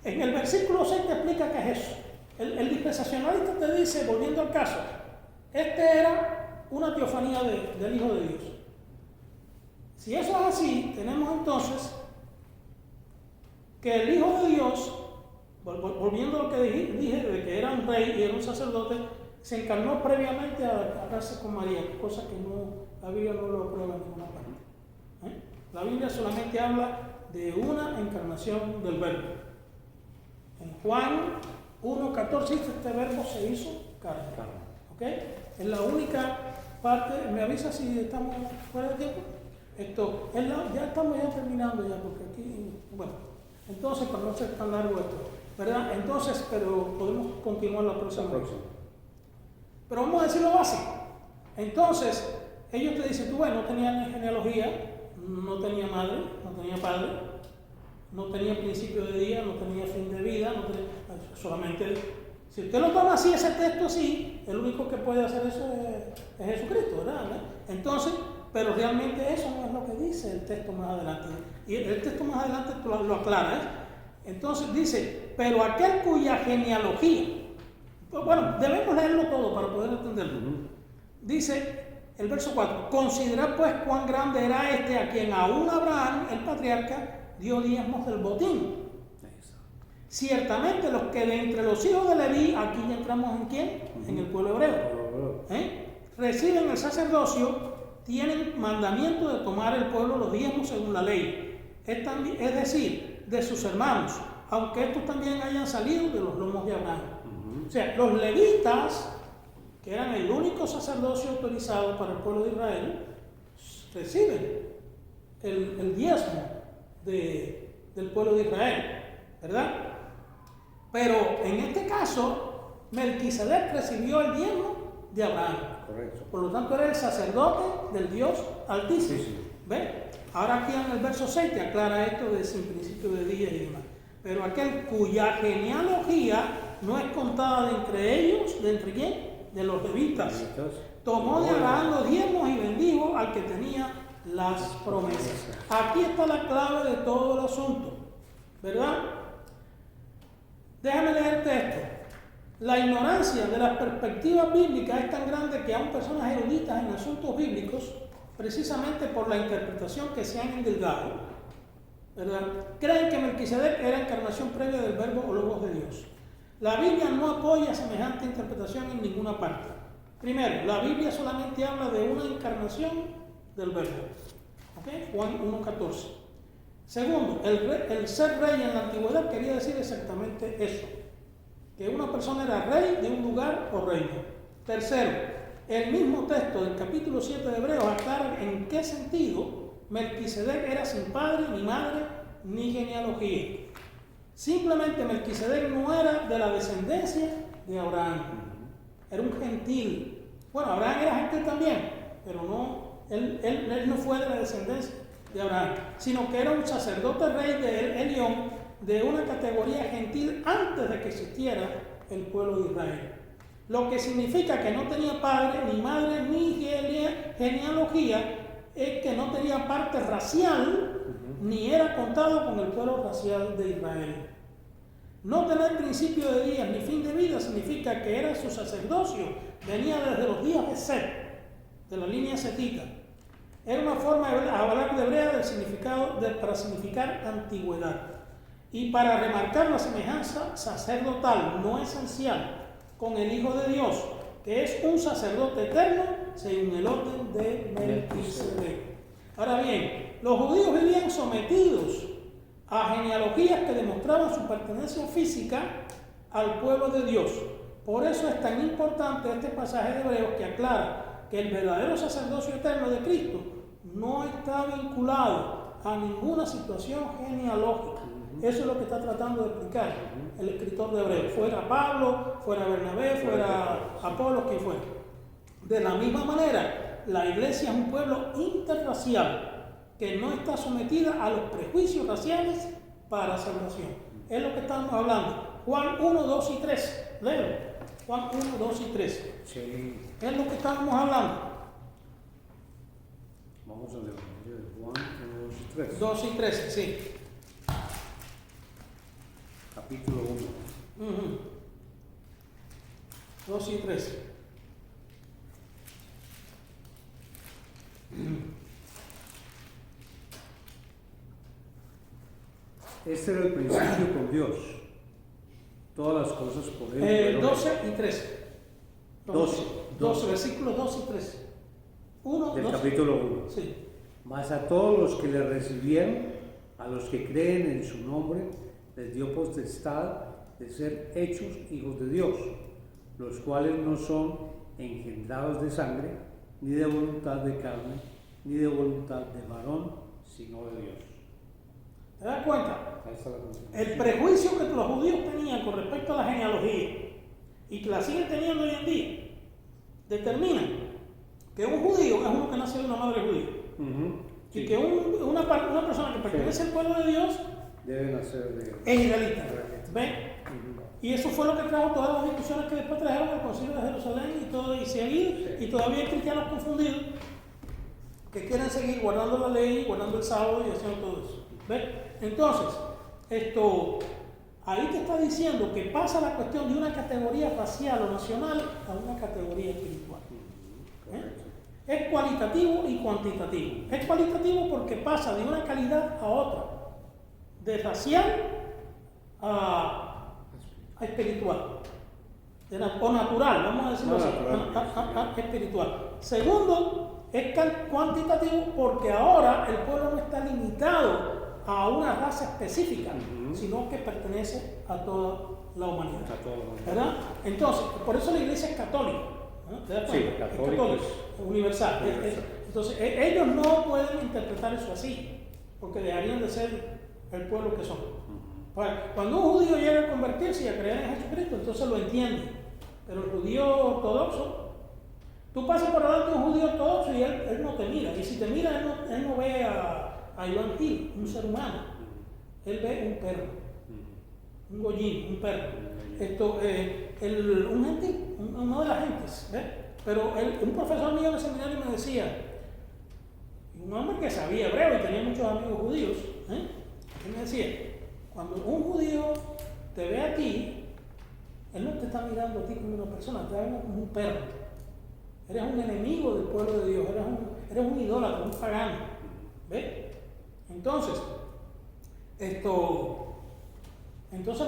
en el versículo 6 te explica qué es eso. El dispensacionalista te dice, volviendo al caso, este era una teofanía del Hijo de Dios. Si eso es así, tenemos entonces que el Hijo de Dios, volviendo a lo que dije de que era un rey y era un sacerdote, se encarnó previamente a casarse con María, cosa que la Biblia no lo aprueba en ninguna parte. La Biblia solamente habla de una encarnación del Verbo. En Juan 1:14 dice: este verbo se hizo carne. ¿Ok? Es la única parte. ¿Me avisa si estamos fuera de tiempo? Ya estamos terminando ya, porque aquí, bueno, entonces para no ser tan largo esto, ¿verdad? Entonces, pero podemos continuar la próxima. Pero vamos a decir lo básico. Entonces, ellos te dicen: tú, bueno, no tenía ni genealogía, no tenía madre, no tenía padre, no tenía principio de día, no tenía fin de vida, solamente, si usted lo toma así, ese texto así, el único que puede hacer eso es Jesucristo, ¿verdad? Entonces, pero realmente eso no es lo que dice el texto más adelante. Y el texto más adelante lo aclara, ¿eh? Entonces dice: pero aquel cuya genealogía, pues bueno, debemos leerlo todo para poder entenderlo. Dice el verso 4: considerad pues cuán grande era este a quien aún Abraham, el patriarca, dio diezmos del botín. Ciertamente los que de entre los hijos de Leví, aquí ya entramos en quién, en el pueblo hebreo, reciben el sacerdocio, tienen mandamiento de tomar el pueblo los diezmos según la ley, es decir, de sus hermanos, aunque estos también hayan salido de los lomos de Abraham. O sea, los levitas, que eran el único sacerdocio autorizado para el pueblo de Israel, reciben el diezmo del pueblo de Israel, ¿verdad? Pero en este caso, Melquisedec recibió el diezmo de Abraham. Correcto. Por lo tanto, era el sacerdote del Dios Altísimo. Sí. ¿Ve? Ahora aquí en el verso 6 te aclara esto de sin principio de día y demás. Pero aquel cuya genealogía no es contada de entre ellos, ¿de entre quién? De los levitas. Tomó de Abraham los diezmos y bendijo al que tenía las promesas. Aquí está la clave de todo el asunto, ¿verdad? Déjame leerte esto. La ignorancia de las perspectivas bíblicas es tan grande que aún personas eruditas en asuntos bíblicos, precisamente por la interpretación que se han endilgado, ¿verdad?, creen que Melquisedec era encarnación previa del verbo o logos de Dios. La Biblia no apoya semejante interpretación en ninguna parte. Primero, la Biblia solamente habla de una encarnación del verbo. ¿Okay? Juan 1:14. Segundo, el ser rey en la antigüedad quería decir exactamente eso, que una persona era rey de un lugar o reino. Tercero, el mismo texto del capítulo 7 de Hebreos aclara en qué sentido Melquisedec era sin padre, ni madre, ni genealogía. Simplemente Melquisedec no era de la descendencia de Abraham, era un gentil. Bueno, Abraham era gentil también, pero no, él no fue de la descendencia de Abraham, sino que era un sacerdote rey de Elión, de una categoría gentil antes de que existiera el pueblo de Israel. Lo que significa que no tenía padre, ni madre, ni genealogía, es que no tenía parte racial, ni era contado con el pueblo racial de Israel. No tener principio de días ni fin de vida significa que era su sacerdocio, venía desde los días de Set, de la línea setita. Era una forma de hablar de hebrea del significado para significar antigüedad. Y para remarcar la semejanza sacerdotal no esencial con el Hijo de Dios, que es un sacerdote eterno según el orden de Melquisedec. Ahora bien, los judíos vivían sometidos a genealogías que demostraban su pertenencia física al pueblo de Dios. Por eso es tan importante este pasaje de Hebreos que aclara que el verdadero sacerdocio eterno de Cristo no está vinculado a ninguna situación genealógica. Eso es lo que está tratando de explicar el escritor de Hebreos. Fuera Pablo, fuera Bernabé, fuera Apolo, quien fuera. De la misma manera, la iglesia es un pueblo interracial que no está sometida a los prejuicios raciales para salvación. Es lo que estamos hablando. Juan 1, 2 y 3. Léelo. Juan 1, 2 y 3. Sí. Es lo que estábamos hablando. Vamos a leer Juan 1, 2 y 3. 2 y 3, sí. Capítulo 1. 2 y 3. Este era el principio con Dios. Todas las cosas por él. 12 y 13. 12, versículos 2 y 13. 1, del 2. capítulo 1. Sí. Mas a todos los que le recibieron, a los que creen en su nombre, les dio potestad de ser hechos hijos de Dios, los cuales no son engendrados de sangre, ni de voluntad de carne, ni de voluntad de varón, sino de Dios. ¿Te das cuenta? Ahí está la conclusión. El prejuicio que los judíos tenían con respecto a la genealogía y que la siguen teniendo hoy en día, determina que un judío es uno que nace de una madre judía. Sí. Y que una persona que pertenece al pueblo de Dios debe nacer de es israelita. ¿Ven? Ujú. Y eso fue lo que trajo todas las discusiones que después trajeron al Concilio de Jerusalén y todo, y seguir, y todavía hay cristianos confundidos que quieren seguir guardando la ley, guardando el sábado y haciendo todo eso. ¿Ven? Entonces, ahí te está diciendo que pasa la cuestión de una categoría racial o nacional a una categoría espiritual. Es cualitativo y cuantitativo. Es cualitativo porque pasa de una calidad a otra, de racial a espiritual, o natural, vamos a decirlo así, a espiritual. Segundo, es cuantitativo porque ahora el pueblo no está limitado a una raza específica, sino que pertenece a toda la humanidad. ¿Verdad? Entonces, por eso la iglesia es católica. ¿No? ¿Te das cuenta? Sí, católico es universal. Entonces, ellos no pueden interpretar eso así, porque dejarían de ser el pueblo que son. Cuando un judío llega a convertirse y a creer en Jesucristo, entonces lo entiende. Pero el judío ortodoxo, tú pasas por delante de un judío ortodoxo y él no te mira. Y si te mira, él no ve a Iván Gil, un ser humano. Él ve un perro, un gollín, un perro. Un gentil, uno de las gentes, ¿ves? Pero un profesor mío de seminario me decía, un hombre que sabía hebreo y tenía muchos amigos judíos, él me decía, cuando un judío te ve a ti, él no te está mirando a ti como una persona, te está viendo como un perro. Eres un enemigo del pueblo de Dios, eres un idólatra, un pagano. ¿Ves? Entonces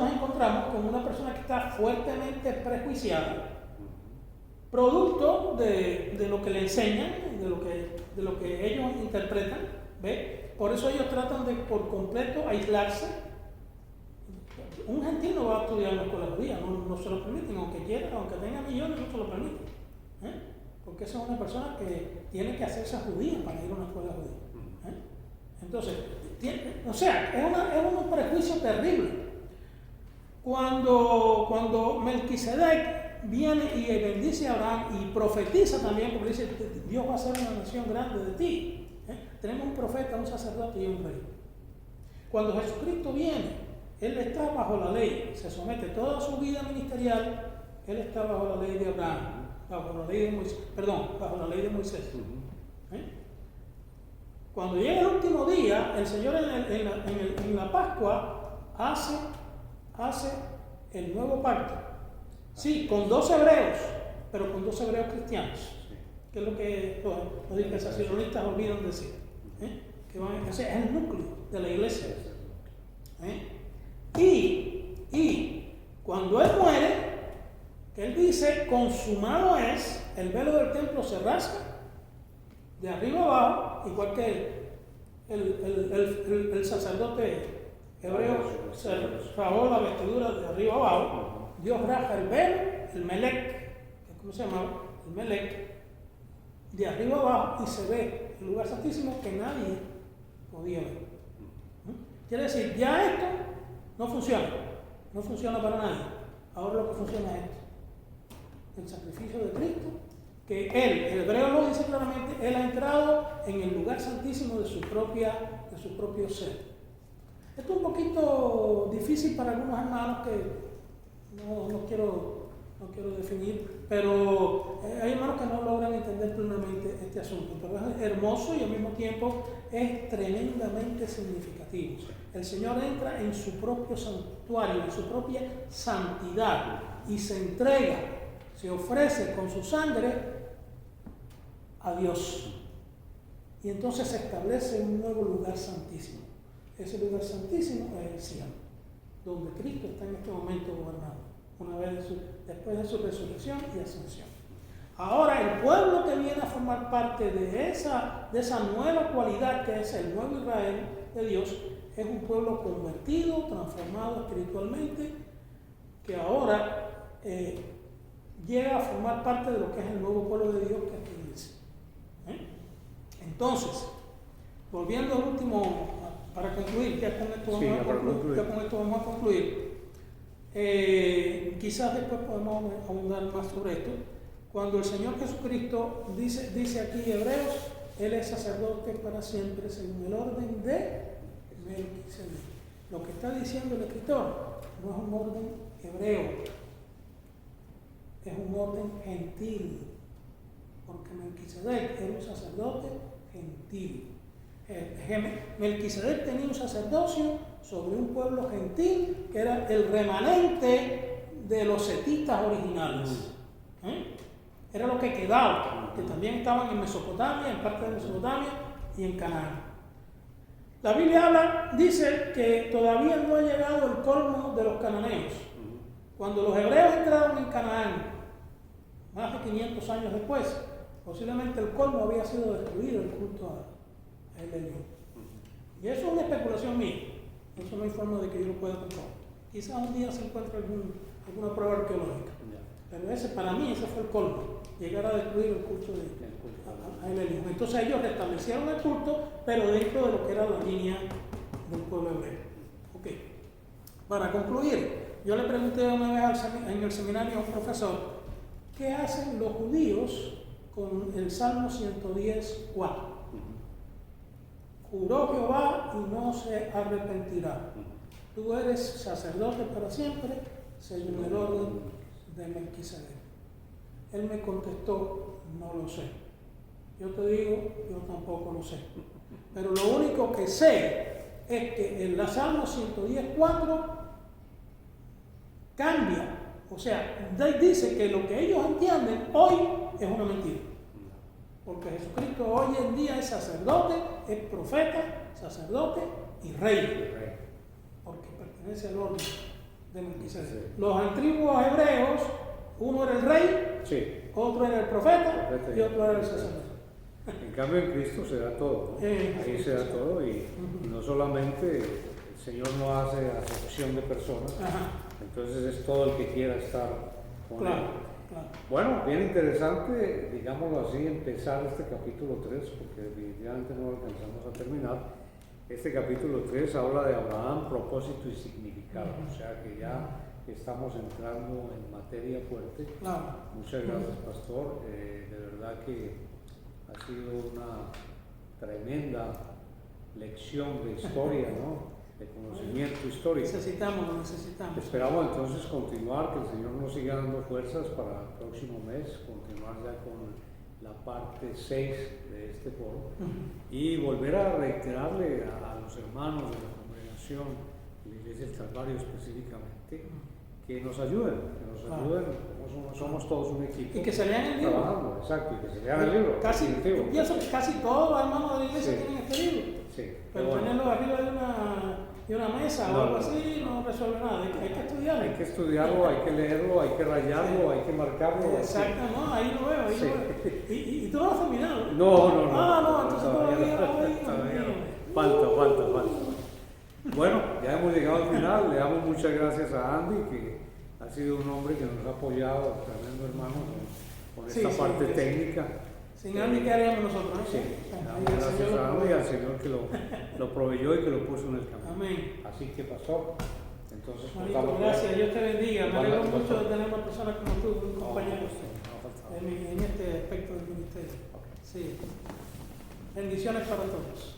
nos encontramos con una persona que está fuertemente prejuiciada, producto de lo que le enseñan, de lo que ellos interpretan. ¿Ve? Por eso ellos tratan de por completo aislarse. Un gentil no va a estudiar en la escuela judía, no se lo permiten, aunque quiera, aunque tenga millones, no se lo permiten. Porque esa es una persona que tiene que hacerse judía para ir a una escuela judía. Entonces, es un prejuicio terrible. Cuando Melquisedec viene y bendice a Abraham y profetiza también, porque dice, Dios va a hacer una nación grande de ti. Tenemos un profeta, un sacerdote y un rey. Cuando Jesucristo viene, Él está bajo la ley, se somete toda su vida ministerial, Él está bajo la ley de Abraham, bajo la ley de Moisés. Cuando llega el último día, el Señor en la Pascua hace el nuevo pacto. Sí, con 2 hebreos, pero con 2 hebreos cristianos, que es lo que los dispensacionalistas olvidan decir. Ese es el núcleo de la iglesia. Y cuando Él muere, que Él dice, consumado es, el velo del templo se rasga de arriba abajo, igual que el sacerdote hebreo se rasgó la vestidura de arriba abajo. Dios rasga el velo, el melec, ¿cómo se llama? El melec, de arriba abajo, y se ve el lugar santísimo que nadie podía ver. Quiere decir, ya esto no funciona para nadie. Ahora lo que funciona es esto, el sacrificio de Cristo, que Él, el hebreo lo dice claramente, Él ha entrado en el lugar santísimo de su propio ser. Esto es un poquito difícil para algunos hermanos que no quiero definir, pero hay hermanos que no logran entender plenamente este asunto. Pero es hermoso y al mismo tiempo es tremendamente significativo. El Señor entra en su propio santuario, en su propia santidad, y se entrega, se ofrece con su sangre a Dios. Y entonces se establece un nuevo lugar santísimo. Ese lugar santísimo es el cielo, donde Cristo está en este momento gobernando, después de su resurrección y ascensión. Ahora el pueblo que viene a formar parte de esa nueva cualidad que es el nuevo Israel de Dios, es un pueblo convertido, transformado espiritualmente, que ahora llega a formar parte de lo que es el nuevo pueblo de Dios que aquí dice. Entonces, volviendo al último, para concluir, ya con esto vamos a concluir. Quizás después podemos abundar más sobre esto. Cuando el Señor Jesucristo dice aquí Hebreos, Él es sacerdote para siempre según el orden de Melquisedec. Lo que está diciendo el escritor no es un orden hebreo, es un orden gentil, porque Melquisedec era un sacerdote gentil. Melquisedec tenía un sacerdocio sobre un pueblo gentil que era el remanente de los setitas originales. Era lo que quedaba, que también estaban en Mesopotamia, en parte de Mesopotamia y en Canaán. La Biblia dice que todavía no ha llegado el colmo de los cananeos. Cuando los hebreos entraron en Canaán, más de 500 años después, posiblemente el colmo había sido destruido, el culto a Elio. Y eso es una especulación mía. Eso no hay forma de que yo lo pueda comprobar. Quizás un día se encuentre alguna prueba arqueológica. Pero para mí ese fue el colmo, llegar a destruir el culto a Elio. Entonces ellos restablecieron el culto, pero dentro de lo que era la línea del pueblo hebreo. Ok. Para concluir, yo le pregunté una vez en el seminario a un profesor, ¿qué hacen los judíos con el Salmo 110:4? Juró Jehová y no se arrepentirá. Tú eres sacerdote para siempre, según el orden de Melquisedec. Él me contestó, no lo sé. Yo te digo, yo tampoco lo sé. Pero lo único que sé es que en la Salmo 110:4 cambia. O sea, dice que lo que ellos entienden hoy es una mentira. Porque Jesucristo hoy en día es sacerdote, es profeta, sacerdote y rey. Porque pertenece al orden de Melquisedec. Los antiguos hebreos, uno era el rey, otro era el profeta y otro era el sacerdote. En cambio en Cristo se da todo, ¿no? Ahí se da todo y no solamente el Señor no hace acepción de personas, entonces es todo el que quiera estar con él. Bueno, bien interesante, digámoslo así, empezar este capítulo 3, porque definitivamente no lo alcanzamos a terminar. Este capítulo 3 habla de Abraham, propósito y significado, o sea que ya estamos entrando en materia fuerte. Muchas gracias, pastor. De verdad que ha sido una tremenda lección de historia, ¿no? De conocimiento histórico. Lo necesitamos. Esperamos entonces continuar, que el Señor nos siga dando fuerzas para el próximo mes, continuar ya con la parte 6 de este foro y volver a reiterarle a los hermanos de la congregación, de la Iglesia del Calvario específicamente, que nos ayuden, somos todos un equipo. Y que se lean el libro. Trabajando, exacto, y que se lean el libro. Yo pienso que casi todos los hermanos de la iglesia tienen este libro. Pero tenerlo arriba de una mesa o algo así no resuelve nada. Hay que estudiarlo. Hay que estudiarlo, hay que leerlo, hay que rayarlo, hay que marcarlo. Exacto, no, ahí lo veo, ¿Y tú no lo has terminado? No. Entonces todavía. Falta. Bueno, ya hemos llegado al final. Le damos muchas gracias a Andy, que ha sido un hombre que nos ha apoyado, tremendo hermano, con esta parte técnica. Sin Andy, ¿qué haríamos nosotros? Gracias a Andy y al Señor que lo proveyó y que lo puso en el camino. Amén. Así que pasó. Entonces, gracias, Dios te bendiga. Me alegro mucho de tener una persona como tú, un compañero en este aspecto del ministerio. Sí. Bendiciones para todos.